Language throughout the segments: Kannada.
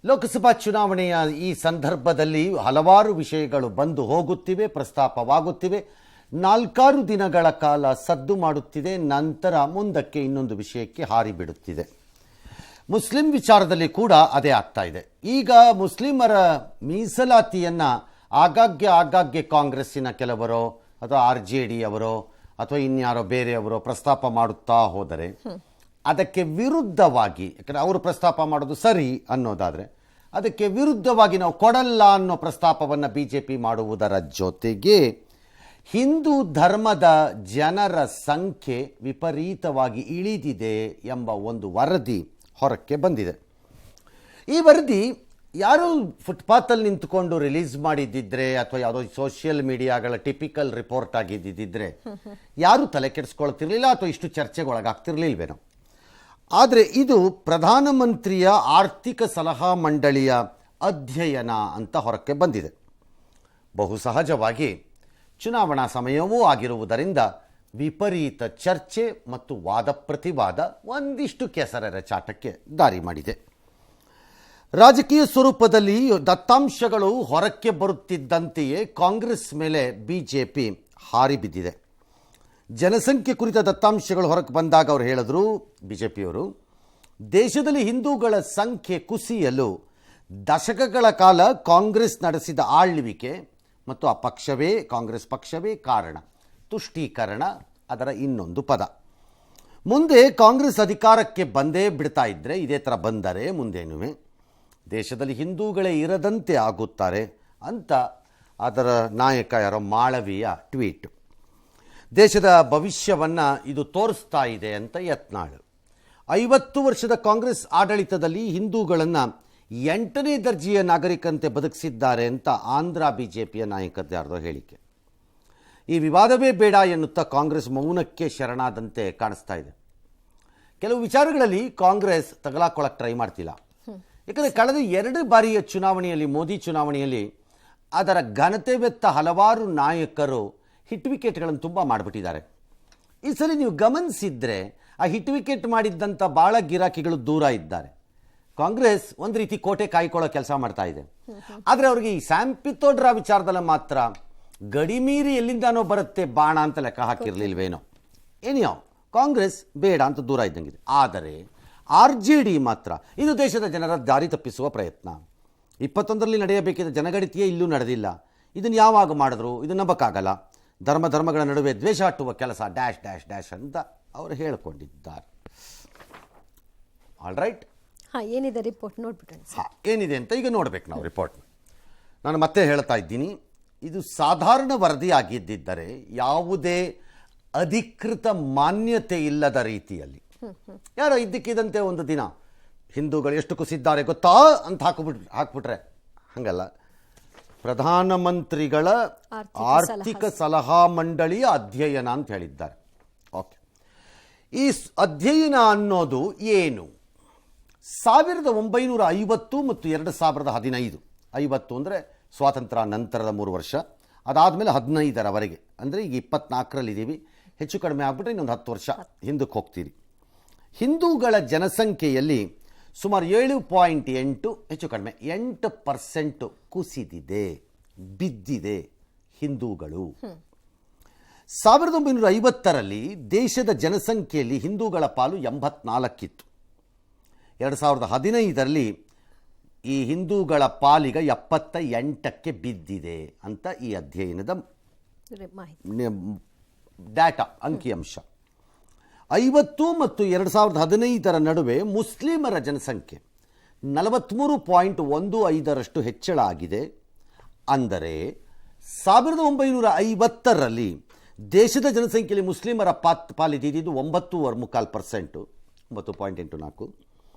ಲೋಕಸಭಾ ಚುನಾವಣೆಯ ಈ ಸಂದರ್ಭದಲ್ಲಿ ಹಲವಾರು ವಿಷಯಗಳು ಬಂದು ಹೋಗುತ್ತಿವೆ, ಪ್ರಸ್ತಾಪವಾಗುತ್ತಿವೆ. 4-6 ದಿನಗಳ ಕಾಲ ಸದ್ದು ಮಾಡುತ್ತಿದೆ, ನಂತರ ಮುಂದಕ್ಕೆ ಇನ್ನೊಂದು ವಿಷಯಕ್ಕೆ ಹಾರಿಬಿಡುತ್ತಿದೆ. ಮುಸ್ಲಿಂ ವಿಚಾರದಲ್ಲಿ ಕೂಡ ಅದೇ ಆಗ್ತಾ ಇದೆ. ಈಗ ಮುಸ್ಲಿಮರ ಮೀಸಲಾತಿಯನ್ನು ಆಗಾಗ್ಗೆ ಕಾಂಗ್ರೆಸ್ಸಿನ ಕೆಲವರೋ ಅಥವಾ RJD ಅವರೋ ಅಥವಾ ಇನ್ಯಾರೋ ಬೇರೆಯವರೋ ಪ್ರಸ್ತಾಪ ಮಾಡುತ್ತಾ ಹೋದರೆ ಅದಕ್ಕೆ ವಿರುದ್ಧವಾಗಿ, ಯಾಕಂದರೆ ಅವರು ಪ್ರಸ್ತಾಪ ಮಾಡೋದು ಸರಿ ಅನ್ನೋದಾದರೆ ಅದಕ್ಕೆ ವಿರುದ್ಧವಾಗಿ ನಾವು ಕೊಡಲ್ಲ ಅನ್ನೋ ಪ್ರಸ್ತಾಪವನ್ನು BJP ಮಾಡುವುದರ ಜೊತೆಗೆ ಹಿಂದೂ ಧರ್ಮದ ಜನರ ಸಂಖ್ಯೆ ವಿಪರೀತವಾಗಿ ಇಳಿದಿದೆ ಎಂಬ ಒಂದು ವರದಿ ಹೊರಕ್ಕೆ ಬಂದಿದೆ. ಈ ವರದಿ ಯಾರು ಫುಟ್ಪಾತಲ್ಲಿ ನಿಂತುಕೊಂಡು ರಿಲೀಸ್ ಮಾಡಿದ್ದಿದ್ರೆ ಅಥವಾ ಯಾವುದೋ ಸೋಷಿಯಲ್ ಮೀಡಿಯಾಗಳ ಟಿಪಿಕಲ್ ರಿಪೋರ್ಟ್ ಆಗಿದ್ದಿದ್ರೆ ಯಾರೂ ತಲೆ ಕೆಡಿಸ್ಕೊಳ್ತಿರ್ಲಿಲ್ಲ ಅಥವಾ ಇಷ್ಟು ಚರ್ಚೆಗೊಳಗಾಗ್ತಿರ್ಲಿಲ್ವೇನೋ. ಆದರೆ ಇದು ಪ್ರಧಾನಮಂತ್ರಿಯ ಆರ್ಥಿಕ ಸಲಹಾ ಮಂಡಳಿಯ ಅಧ್ಯಯನ ಅಂತ ಹೊರಕ್ಕೆ ಬಂದಿದೆ. ಬಹು ಸಹಜವಾಗಿ ಚುನಾವಣಾ ಸಮಯವೂ ಆಗಿರುವುದರಿಂದ ವಿಪರೀತ ಚರ್ಚೆ ಮತ್ತು ವಾದ ಪ್ರತಿವಾದ ಒಂದಿಷ್ಟು ಕೆಸರೆರಚಾಟಕ್ಕೆ ದಾರಿ ಮಾಡಿದೆ. ರಾಜಕೀಯ ಸ್ವರೂಪದಲ್ಲಿ ದತ್ತಾಂಶಗಳು ಹೊರಕ್ಕೆ ಬರುತ್ತಿದ್ದಂತೆಯೇ ಕಾಂಗ್ರೆಸ್ ಮೇಲೆ BJP ಹಾರಿ ಬಿದ್ದಿದೆ. ಜನಸಂಖ್ಯೆ ಕುರಿತ ದತ್ತಾಂಶಗಳು ಹೊರಗೆ ಬಂದಾಗ ಅವರು ಹೇಳಿದ್ರು, BJPಯವರು, ದೇಶದಲ್ಲಿ ಹಿಂದೂಗಳ ಸಂಖ್ಯೆ ಕುಸಿಯಲು ದಶಕಗಳ ಕಾಲ ಕಾಂಗ್ರೆಸ್ ನಡೆಸಿದ ಆಳ್ವಿಕೆ ಮತ್ತು ಆ ಪಕ್ಷವೇ, ಕಾಂಗ್ರೆಸ್ ಪಕ್ಷವೇ ಕಾರಣ. ತುಷ್ಟೀಕರಣ ಅದರ ಇನ್ನೊಂದು ಪದ. ಮುಂದೆ ಕಾಂಗ್ರೆಸ್ ಅಧಿಕಾರಕ್ಕೆ ಬಂದೇ ಬಿಡ್ತಾ ಇದ್ದರೆ, ಇದೇ ಥರ ಬಂದರೆ ಮುಂದೇನುವೆ ದೇಶದಲ್ಲಿ ಹಿಂದೂಗಳೇ ಇರದಂತೆ ಆಗುತ್ತಾರೆ ಅಂತ ಅದರ ನಾಯಕ ಯಾರೋ ಮಾಳವಿಯ ಟ್ವೀಟ್. ದೇಶದ ಭವಿಷ್ಯವನ್ನು ಇದು ತೋರಿಸ್ತಾ ಇದೆ ಅಂತ ಯತ್ನಾಳ್. 50 ವರ್ಷದ ಕಾಂಗ್ರೆಸ್ ಆಡಳಿತದಲ್ಲಿ ಹಿಂದೂಗಳನ್ನು 8ನೇ ದರ್ಜೆಯ ನಾಗರಿಕಂತೆ ಬದುಕಿಸಿದ್ದಾರೆ ಅಂತ ಆಂಧ್ರ BJPಯ ನಾಯಕದ ಯಾರ್ದೋ ಹೇಳಿಕೆ. ಈ ವಿವಾದವೇ ಬೇಡ ಎನ್ನುತ್ತಾ ಕಾಂಗ್ರೆಸ್ ಮೌನಕ್ಕೆ ಶರಣಾದಂತೆ ಕಾಣಿಸ್ತಾ ಇದೆ. ಕೆಲವು ವಿಚಾರಗಳಲ್ಲಿ ಕಾಂಗ್ರೆಸ್ ತಗಲಾಕೊಳ್ಳಕ್ಕೆ ಟ್ರೈ ಮಾಡ್ತಿಲ್ಲ. ಯಾಕಂದರೆ ಕಳೆದ 2 ಬಾರಿಯ ಚುನಾವಣೆಯಲ್ಲಿ, ಮೋದಿ ಚುನಾವಣೆಯಲ್ಲಿ ಅದರ ಘನತೆ ವೆತ್ತ ಹಲವಾರು ನಾಯಕರು ಹಿಟ್ ವಿಕೆಟ್ಗಳನ್ನು ತುಂಬ ಮಾಡಿಬಿಟ್ಟಿದ್ದಾರೆ. ಈ ಸಲ ನೀವು ಗಮನಿಸಿದರೆ ಆ ಹಿಟ್ ವಿಕೆಟ್ ಮಾಡಿದ್ದಂಥ ಭಾಳ ಗಿರಾಕಿಗಳು ದೂರ ಇದ್ದಾರೆ. ಕಾಂಗ್ರೆಸ್ ಒಂದು ರೀತಿ ಕೋಟೆ ಕಾಯ್ಕೊಳ್ಳೋ ಕೆಲಸ ಮಾಡ್ತಾ ಇದೆ. ಆದರೆ ಅವ್ರಿಗೆ ಈ ಸ್ಯಾಮ್ ಪಿತ್ರೋಡಾ ವಿಚಾರದಲ್ಲಿ ಮಾತ್ರ ಗಡಿಮೀರಿ ಎಲ್ಲಿಂದಾನೋ ಬರುತ್ತೆ ಬಾಣ ಅಂತ ಲೆಕ್ಕ ಹಾಕಿರಲಿಲ್ವೇನೋ. ಏನಿಯೋ ಕಾಂಗ್ರೆಸ್ ಬೇಡ ಅಂತ ದೂರ ಇದ್ದಂಗಿದೆ. ಆದರೆ RJD ಮಾತ್ರ ಇದು ದೇಶದ ಜನರ ದಾರಿ ತಪ್ಪಿಸುವ ಪ್ರಯತ್ನ. 21ರಲ್ಲಿ ನಡೆಯಬೇಕಿದ್ದ ಜನಗಣತಿಯೇ ಇಲ್ಲೂ ನಡೆದಿಲ್ಲ. ಇದನ್ನು ಯಾವಾಗ ಮಾಡಿದ್ರು, ಇದು ನಂಬಕ್ಕಾಗಲ್ಲ. ಧರ್ಮಗಳ ನಡುವೆ ದ್ವೇಷ ಹಟ್ಟುವ ಕೆಲಸ ಡ್ಯಾಶ್ ಡ್ಯಾಶ್ ಡ್ಯಾಶ್ ಅಂತ ಅವರು ಹೇಳಿಕೊಂಡಿದ್ದಾರೆ. ಆಲ್ ರೈಟ್, ಏನಿದೆ ರಿಪೋರ್ಟ್ ನೋಡ್ಬಿಟ್ಟಣ. ಏನಿದೆ ಅಂತ ಈಗ ನೋಡ್ಬೇಕು ನಾವು ರಿಪೋರ್ಟ್. ನಾನು ಮತ್ತೆ ಹೇಳ್ತಾ ಇದ್ದೀನಿ, ಇದು ಸಾಧಾರಣ ವರದಿ ಆಗಿದ್ದರೆ ಯಾವುದೇ ಅಧಿಕೃತ ಮಾನ್ಯತೆ ಇಲ್ಲದ ರೀತಿಯಲ್ಲಿ ಯಾರೋ ಇದ್ದಕ್ಕಿದ್ದಂತೆ ಒಂದು ದಿನ ಹಿಂದೂಗಳು ಎಷ್ಟು ಕುಸಿದ್ದಾರೆ ಗೊತ್ತಾ ಅಂತ ಹಾಕ್ಬಿಟ್ರೆ ಹಂಗಲ್ಲ. ಪ್ರಧಾನಮಂತ್ರಿಗಳ ಆರ್ಥಿಕ ಸಲಹಾ ಮಂಡಳಿಯ ಅಧ್ಯಯನ ಅಂತ ಹೇಳಿದ್ದಾರೆ. ಓಕೆ, ಈ ಅಧ್ಯಯನ ಅನ್ನೋದು ಏನು? 1950 ಮತ್ತು 2015, 50 ಅಂದರೆ ಸ್ವಾತಂತ್ರ್ಯ ನಂತರದ 3 ವರ್ಷ, ಅದಾದಮೇಲೆ 15ರವರೆಗೆ, ಅಂದರೆ ಈಗ 24ರಲ್ಲಿದ್ದೀವಿ, ಹೆಚ್ಚು ಕಡಿಮೆ ಆಗ್ಬಿಟ್ರೆ ಇನ್ನೊಂದು 10 ವರ್ಷ ಹಿಂದಕ್ಕೆ ಹೋಗ್ತೀರಿ. ಹಿಂದೂಗಳ ಜನಸಂಖ್ಯೆಯಲ್ಲಿ ಸುಮಾರು 7.8, ಹೆಚ್ಚು ಕಡಿಮೆ 8% ಕುಸಿದಿದೆ, ಬಿದ್ದಿದೆ ಹಿಂದೂಗಳು. 1950ರಲ್ಲಿ ದೇಶದ ಜನಸಂಖ್ಯೆಯಲ್ಲಿ ಹಿಂದೂಗಳ ಪಾಲು 84 ಇತ್ತು. 2015ರಲ್ಲಿ ಈ ಹಿಂದೂಗಳ ಪಾಲಿಗ 78ಕ್ಕೆ ಬಿದ್ದಿದೆ ಅಂತ ಈ ಅಧ್ಯಯನದ ಡಾಟಾ, ಅಂಕಿಅಂಶ. 50 ಮತ್ತು 2015ರ ನಡುವೆ ಮುಸ್ಲಿಮರ ಜನಸಂಖ್ಯೆ 43.15ರಷ್ಟು ಹೆಚ್ಚಳ ಆಗಿದೆ. ಅಂದರೆ 1950ರಲ್ಲಿ ದೇಶದ ಜನಸಂಖ್ಯೆಯಲ್ಲಿ ಮುಸ್ಲಿಮರ ಪಾಲಿದ್ದಿದ್ದು 9.4%, 9.84.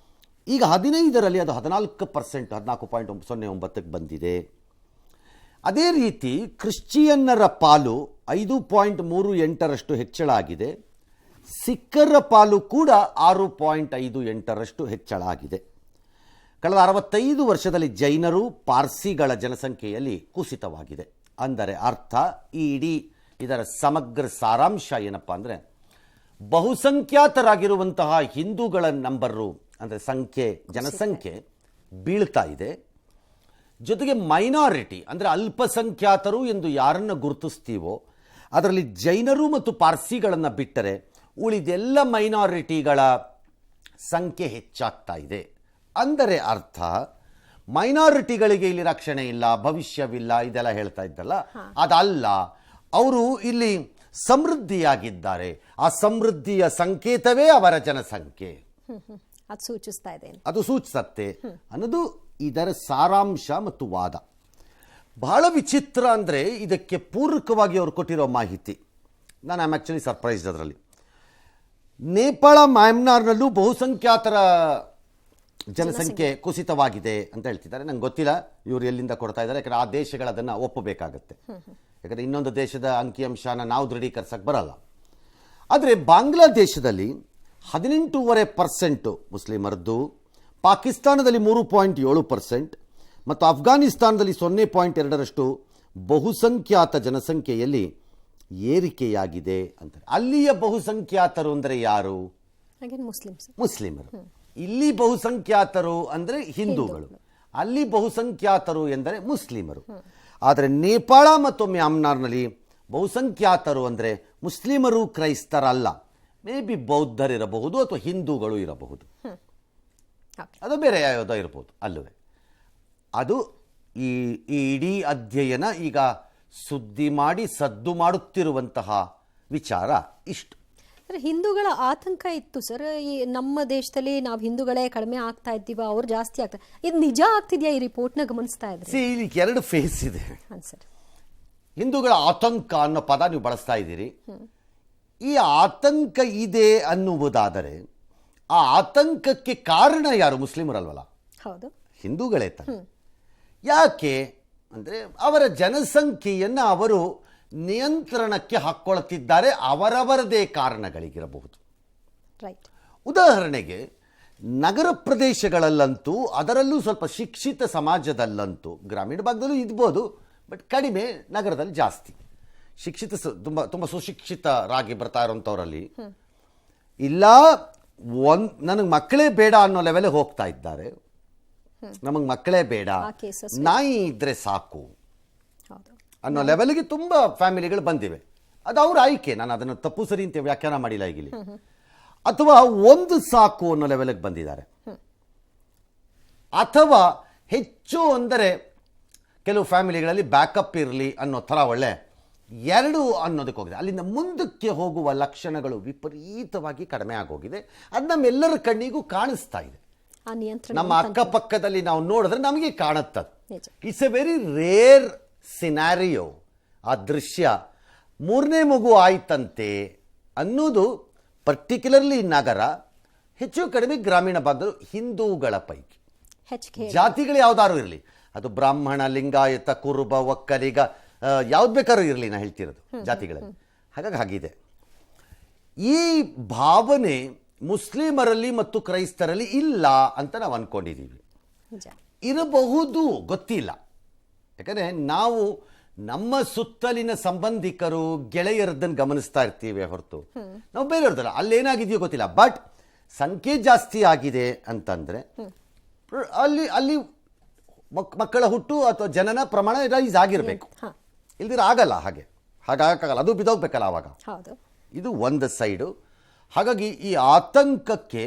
ಈಗ 15ರಲ್ಲಿ ಅದು 14%, 14.09ಕ್ಕೆ ಬಂದಿದೆ. ಅದೇ ರೀತಿ ಕ್ರಿಶ್ಚಿಯನ್ನರ ಪಾಲು 5.38ರಷ್ಟು ಹೆಚ್ಚಳ ಆಗಿದೆ. ಸಿಖ್ಖರ ಪಾಲು ಕೂಡ 6.58ರಷ್ಟು ಹೆಚ್ಚಳ ಆಗಿದೆ. ಕಳೆದ 65 ವರ್ಷದಲ್ಲಿ ಜೈನರು, ಪಾರ್ಸಿಗಳ ಜನಸಂಖ್ಯೆಯಲ್ಲಿ ಕುಸಿತವಾಗಿದೆ. ಅಂದರೆ ಅರ್ಥ, ಈ ಇಡೀ ಇದರ ಸಮಗ್ರ ಸಾರಾಂಶ ಏನಪ್ಪ ಅಂದರೆ, ಬಹುಸಂಖ್ಯಾತರಾಗಿರುವಂತಹ ಹಿಂದೂಗಳ ನಂಬರು ಅಂದರೆ ಜನಸಂಖ್ಯೆ ಬೀಳ್ತಾ ಇದೆ. ಜೊತೆಗೆ ಮೈನಾರಿಟಿ ಅಂದರೆ ಅಲ್ಪಸಂಖ್ಯಾತರು ಎಂದು ಯಾರನ್ನು ಗುರುತಿಸ್ತೀವೋ ಅದರಲ್ಲಿ ಜೈನರು ಮತ್ತು ಪಾರ್ಸಿಗಳನ್ನು ಬಿಟ್ಟರೆ ಉಳಿದೆಲ್ಲ ಮೈನಾರಿಟಿಗಳ ಸಂಖ್ಯೆ ಹೆಚ್ಚಾಗ್ತಾ ಇದೆ. ಅಂದರೆ ಅರ್ಥ ಮೈನಾರಿಟಿಗಳಿಗೆ ಇಲ್ಲಿ ರಕ್ಷಣೆ ಇಲ್ಲ, ಭವಿಷ್ಯವಿಲ್ಲ, ಇದೆಲ್ಲ ಹೇಳ್ತಾ ಇದ್ದಲ್ಲ, ಅದಲ್ಲ. ಅವರು ಇಲ್ಲಿ ಸಮೃದ್ಧಿಯಾಗಿದ್ದಾರೆ. ಆ ಸಮೃದ್ಧಿಯ ಸಂಕೇತವೇ ಅವರ ಜನಸಂಖ್ಯೆ. ಅದು ಸೂಚಿಸ್ತಾ ಇದೆ, ಅದು ಸೂಚಿಸತ್ತೆ ಅನ್ನೋದು ಇದರ ಸಾರಾಂಶ ಮತ್ತು ವಾದ. ಬಹಳ ವಿಚಿತ್ರ ಅಂದರೆ ಇದಕ್ಕೆ ಪೂರಕವಾಗಿ ಅವರು ಕೊಟ್ಟಿರೋ ಮಾಹಿತಿ. ನಾನು ಆಮ್ ಆ್ಯಕ್ಚುಲಿ ಸರ್ಪ್ರೈಸ್ಡ್ ಅದರಲ್ಲಿ. ನೇಪಾಳ ಮ್ಯಾನ್ಮಾರ್ನಲ್ಲೂ ಬಹುಸಂಖ್ಯಾತರ ಜನಸಂಖ್ಯೆ ಕುಸಿತವಾಗಿದೆ ಅಂತ ಹೇಳ್ತಿದ್ದಾರೆ. ನಂಗೆ ಗೊತ್ತಿಲ್ಲ ಇವರು ಎಲ್ಲಿಂದ ಕೊಡ್ತಾ ಇದ್ದಾರೆ, ಯಾಕಂದರೆ ಆ ದೇಶಗಳದನ್ನು ಒಪ್ಪಬೇಕಾಗತ್ತೆ. ಯಾಕಂದರೆ ಇನ್ನೊಂದು ದೇಶದ ಅಂಕಿಅಂಶನ ನಾವು ದೃಢೀಕರಿಸಕ್ಕೆ ಬರಲ್ಲ. ಆದರೆ ಬಾಂಗ್ಲಾದೇಶದಲ್ಲಿ 18.5% ಮುಸ್ಲಿಮರದ್ದು, ಪಾಕಿಸ್ತಾನದಲ್ಲಿ 3.7% ಮತ್ತು ಅಫ್ಘಾನಿಸ್ತಾನದಲ್ಲಿ 0.2% ಬಹುಸಂಖ್ಯಾತ ಜನಸಂಖ್ಯೆಯಲ್ಲಿ ಏರಿಕೆಯಾಗಿದೆ ಅಂತಾರೆ. ಅಲ್ಲಿಯ ಬಹುಸಂಖ್ಯಾತರು ಅಂದರೆ ಯಾರು? ಮುಸ್ಲಿಮರು. ಇಲ್ಲಿ ಬಹುಸಂಖ್ಯಾತರು ಅಂದರೆ ಹಿಂದೂಗಳು, ಅಲ್ಲಿ ಬಹುಸಂಖ್ಯಾತರು ಎಂದರೆ ಮುಸ್ಲಿಮರು. ಆದರೆ ನೇಪಾಳ ಮತ್ತು ಮ್ಯಾನ್ಮಾರ್ನಲ್ಲಿ ಬಹುಸಂಖ್ಯಾತರು ಅಂದರೆ ಮುಸ್ಲಿಮರು, ಕ್ರೈಸ್ತರಲ್ಲ. ಮೇ ಬಿ ಬೌದ್ಧರಿರಬಹುದು ಅಥವಾ ಹಿಂದೂಗಳು ಇರಬಹುದು, ಅದು ಬೇರೆ ಯಾವುದೋ ಇರಬಹುದು ಅಲ್ಲವೇ. ಅದು ಈ ಇಡೀ ಅಧ್ಯಯನ ಈಗ ಸುದ್ದಿ ಮಾಡಿ ಸದ್ದು ಮಾಡುತ್ತಿರುವಂತಹ ವಿಚಾರ ಇಷ್ಟು. ಹಿಂದೂಗಳ ಆತಂಕ ಇತ್ತು ಸರ್, ಈ ನಮ್ಮ ದೇಶದಲ್ಲಿ ನಾವು ಹಿಂದೂಗಳೇ ಕಡಿಮೆ ಆಗ್ತಾ ಇದ್ದೀವ, ಅವ್ರು ಜಾಸ್ತಿ ಆಗ್ತಾ, ಇದು ನಿಜ ಆಗ್ತಿದೆಯಾ? ಈ ರಿಪೋರ್ಟ್ನ ಗಮನಿಸ್ತಾ ಇದ್ರೆ ಇಲ್ಲಿ ಎರಡು ಫೇಸ್ ಇದೆ. ಸರ್, ಹಿಂದೂಗಳ ಆತಂಕ ಅನ್ನೋ ಪದ ನೀವು ಬಳಸ್ತಾ ಇದ್ದೀರಿ. ಈ ಆತಂಕ ಇದೆ ಅನ್ನುವುದಾದರೆ ಆ ಆತಂಕಕ್ಕೆ ಕಾರಣ ಯಾರು? ಮುಸ್ಲಿಮರಲ್ವಲ್ಲ, ಹೌದು, ಹಿಂದೂಗಳೇ ತಾನೆ. ಯಾಕೆ ಅಂದರೆ ಅವರ ಜನಸಂಖ್ಯೆಯನ್ನು ಅವರು ನಿಯಂತ್ರಣಕ್ಕೆ ಹಾಕ್ಕೊಳ್ತಿದ್ದಾರೆ, ಅವರವರದೇ ಕಾರಣಗಳಿಗಿರಬಹುದು. ರೈಟ್. ಉದಾಹರಣೆಗೆ ನಗರ ಪ್ರದೇಶಗಳಲ್ಲಂತೂ, ಅದರಲ್ಲೂ ಸ್ವಲ್ಪ ಶಿಕ್ಷಿತ ಸಮಾಜದಲ್ಲಂತೂ, ಗ್ರಾಮೀಣ ಭಾಗದಲ್ಲೂ ಇದ್ಬೋದು ಬಟ್ ಕಡಿಮೆ, ನಗರದಲ್ಲಿ ಜಾಸ್ತಿ ಶಿಕ್ಷಿತ ತುಂಬ ಸುಶಿಕ್ಷಿತರಾಗಿ ಬರ್ತಾ ಇರೋಂಥವ್ರಲ್ಲಿ ಇಲ್ಲ ನನಗೆ ಮಕ್ಕಳೇ ಬೇಡ ಅನ್ನೋ ಲೆವೆಲ್ ಹೋಗ್ತಾ ಇದ್ದಾರೆ. ನಮಗೆ ಮಕ್ಕಳೇ ಬೇಡ, ನಾಯಿ ಇದ್ರೆ ಸಾಕು ಅನ್ನೋ ಲೆವೆಲ್ಗೆ ತುಂಬ ಫ್ಯಾಮಿಲಿಗಳು ಬಂದಿವೆ. ಅದು ಅವ್ರ ಆಯ್ಕೆ, ನಾನು ಅದನ್ನು ತಪ್ಪು ಸರಿ ಅಂತ ವ್ಯಾಖ್ಯಾನ ಮಾಡಿಲ್ಲ ಈಗಿಲ್ಲಿ. ಅಥವಾ ಒಂದು ಸಾಕು ಅನ್ನೋ ಲೆವೆಲ್ಗೆ ಬಂದಿದ್ದಾರೆ. ಅಥವಾ ಹೆಚ್ಚು ಅಂದರೆ ಕೆಲವು ಫ್ಯಾಮಿಲಿಗಳಲ್ಲಿ ಬ್ಯಾಕಪ್ ಇರಲಿ ಅನ್ನೋ ಥರ ಒಳ್ಳೆ ಎರಡು ಅನ್ನೋದಕ್ಕೆ ಹೋಗಿದೆ. ಅಲ್ಲಿಂದ ಮುಂದಕ್ಕೆ ಹೋಗುವ ಲಕ್ಷಣಗಳು ವಿಪರೀತವಾಗಿ ಕಡಿಮೆ ಆಗೋಗಿದೆ. ಅದು ನಮ್ಮೆಲ್ಲರ ಕಣ್ಣಿಗೂ ಕಾಣಿಸ್ತಾ ಇದೆ. ನಮ್ಮ ಅಕ್ಕಪಕ್ಕದಲ್ಲಿ ನಾವು ನೋಡಿದ್ರೆ ನಮಗೆ ಕಾಣುತ್ತದೆ. It's a very rare scenario. ಆ ದೃಶ್ಯ 3ನೇ ಮಗು ಆಯ್ತಂತೆ ಅನ್ನೋದು ಪರ್ಟಿಕ್ಯುಲರ್ಲಿ ನಗರ, ಹೆಚ್ಚು ಕಡಿಮೆ ಗ್ರಾಮೀಣ ಭಾಗದಲ್ಲೂ ಹಿಂದೂಗಳ ಪೈಕಿ. ಜಾತಿಗಳು ಯಾವ್ದಾದ್ರು ಇರಲಿ, ಅದು ಬ್ರಾಹ್ಮಣ, ಲಿಂಗಾಯತ, ಕುರುಬ, ಒಕ್ಕಲಿಗ, ಯಾವ್ದು ಬೇಕಾದ್ರೂ ಇರಲಿ, ನಾನು ಹೇಳ್ತಿರೋದು ಜಾತಿಗಳಲ್ಲಿ. ಹಾಗಾಗಿ ಆಗಿದೆ. ಈ ಭಾವನೆ ಮುಸ್ಲಿಮರಲ್ಲಿ ಮತ್ತು ಕ್ರೈಸ್ತರಲ್ಲಿ ಇಲ್ಲ ಅಂತ ನಾವು ಅಂದ್ಕೊಂಡಿದ್ದೀವಿ. ಇರಬಹುದು, ಗೊತ್ತಿಲ್ಲ. ಯಾಕಂದರೆ ನಾವು ನಮ್ಮ ಸುತ್ತಲಿನ ಸಂಬಂಧಿಕರು, ಗೆಳೆಯರದ್ದನ್ನು ಗಮನಿಸ್ತಾ ಇರ್ತೀವಿ ಹೊರತು ನಾವು ಬೇರೆಯವ್ರದ್ದಲ್ಲ. ಅಲ್ಲೇನಾಗಿದೆಯೋ ಗೊತ್ತಿಲ್ಲ. ಬಟ್ ಸಂಖ್ಯೆ ಜಾಸ್ತಿ ಆಗಿದೆ ಅಂತಂದರೆ ಅಲ್ಲಿ ಮಕ್ಕಳ ಹುಟ್ಟು ಅಥವಾ ಜನನ ಪ್ರಮಾಣ ರೈಸ್ ಆಗಿರಬೇಕು. ಇಲ್ದಿರ ಆಗಲ್ಲ, ಹಾಗಾಗಲ್ಲ, ಅದು ಬಿದ್ದೋಗ್ಬೇಕಲ್ಲ ಆವಾಗ. ಇದು ಒಂದು ಸೈಡು. ಹಾಗಾಗಿ ಈ ಆತಂಕಕ್ಕೆ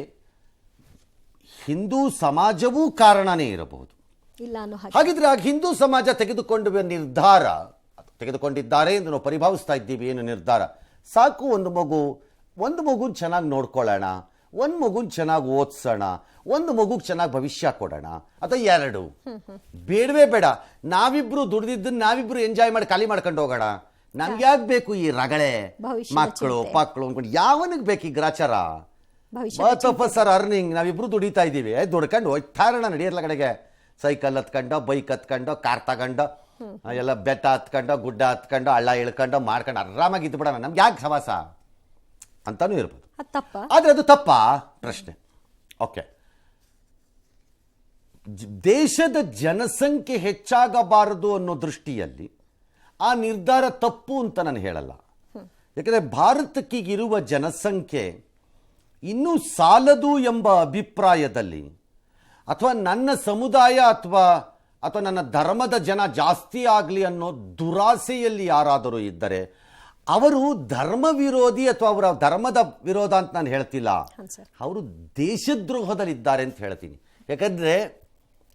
ಹಿಂದೂ ಸಮಾಜವೂ ಕಾರಣನೇ ಇರಬಹುದು. ಹಾಗಿದ್ರೆ ಆ ಹಿಂದೂ ಸಮಾಜ ತೆಗೆದುಕೊಂಡಿದ್ದಾರೆ ಎಂದು ನಾವು ಪರಿಭಾವಿಸ್ತಾ ಇದ್ದೀವಿ. ಏನು ನಿರ್ಧಾರ? ಸಾಕು, ಒಂದು ಮಗುನ ಚೆನ್ನಾಗಿ ನೋಡ್ಕೊಳ್ಳೋಣ, ಒಂದು ಮಗುನ ಚೆನ್ನಾಗಿ ಓದಿಸೋಣ, ಒಂದು ಮಗುಗೆ ಚೆನ್ನಾಗಿ ಭವಿಷ್ಯ ಕೊಡೋಣ, ಅಥವಾ ಎರಡು ಬೇಡವೇ ಬೇಡ, ನಾವಿಬ್ರು ದುಡ್ದಿದ್ದನ್ನು ನಾವಿಬ್ರು ಎಂಜಾಯ್ ಮಾಡಿ ಖಾಲಿ ಮಾಡ್ಕೊಂಡು ಹೋಗೋಣ, ನಮ್ಗೆ ಯಾಕೆ ಬೇಕು ಈ ರಗಳೆ ಮಕ್ಕಳು ಅನ್ಕೊಂಡು? ಯಾವನಿಗೆ ಬೇಕು ಈ ಗ್ರಾಚಾರ? ಸರ್ ಅರ್ನಿಂಗ್, ನಾವಿಬ್ರು ದುಡಿತಾ ಇದ್ದೀವಿ, ದುಡ್ಕೊಂಡು ಹೋಗ್ತಾರಣ ನಡೆಯಲ್ಲ ಕಡೆಗೆ, ಸೈಕಲ್ ಹತ್ಕೊಂಡು, ಬೈಕ್ ಹತ್ಕೊಂಡು, ಕಾರ್ ತಗೊಂಡು, ಎಲ್ಲ ಬೆಟ್ಟ ಹತ್ಕೊಂಡು, ಗುಡ್ಡ ಹತ್ಕೊಂಡು, ಹಳ್ಳ ಇಳ್ಕೊಂಡು ಮಾಡ್ಕೊಂಡು ಆರಾಮಾಗಿ ಇದ್ದು ಬಿಡೋಣ, ನಮ್ಗೆ ಯಾಕೆ ಸವಾಸ ಅಂತಾನೂ ಇರ್ಬೋದು. ಆದರೆ ಅದು ತಪ್ಪಾ ಪ್ರಶ್ನೆ. ಓಕೆ, ದೇಶದ ಜನಸಂಖ್ಯೆ ಹೆಚ್ಚಾಗಬಾರದು ಅನ್ನೋ ದೃಷ್ಟಿಯಲ್ಲಿ ಆ ನಿರ್ಧಾರ ತಪ್ಪು ಅಂತ ನಾನು ಹೇಳಲ್ಲ. ಯಾಕಂದರೆ ಭಾರತಕ್ಕಿಗಿರುವ ಜನಸಂಖ್ಯೆ ಇನ್ನೂ ಸಾಲದು ಎಂಬ ಅಭಿಪ್ರಾಯದಲ್ಲಿ ಅಥವಾ ನನ್ನ ಸಮುದಾಯ ಅಥವಾ ನನ್ನ ಧರ್ಮದ ಜನ ಜಾಸ್ತಿ ಆಗಲಿ ಅನ್ನೋ ದುರಾಸೆಯಲ್ಲಿ ಯಾರಾದರೂ ಇದ್ದರೆ ಅವರು ಧರ್ಮ ವಿರೋಧಿ ಅಥವಾ ಅವರ ಧರ್ಮದ ವಿರೋಧ ಅಂತ ನಾನು ಹೇಳ್ತಿಲ್ಲ, ಅವರು ದೇಶದ್ರೋಹದಲ್ಲಿದ್ದಾರೆ ಅಂತ ಹೇಳ್ತೀನಿ. ಯಾಕಂದರೆ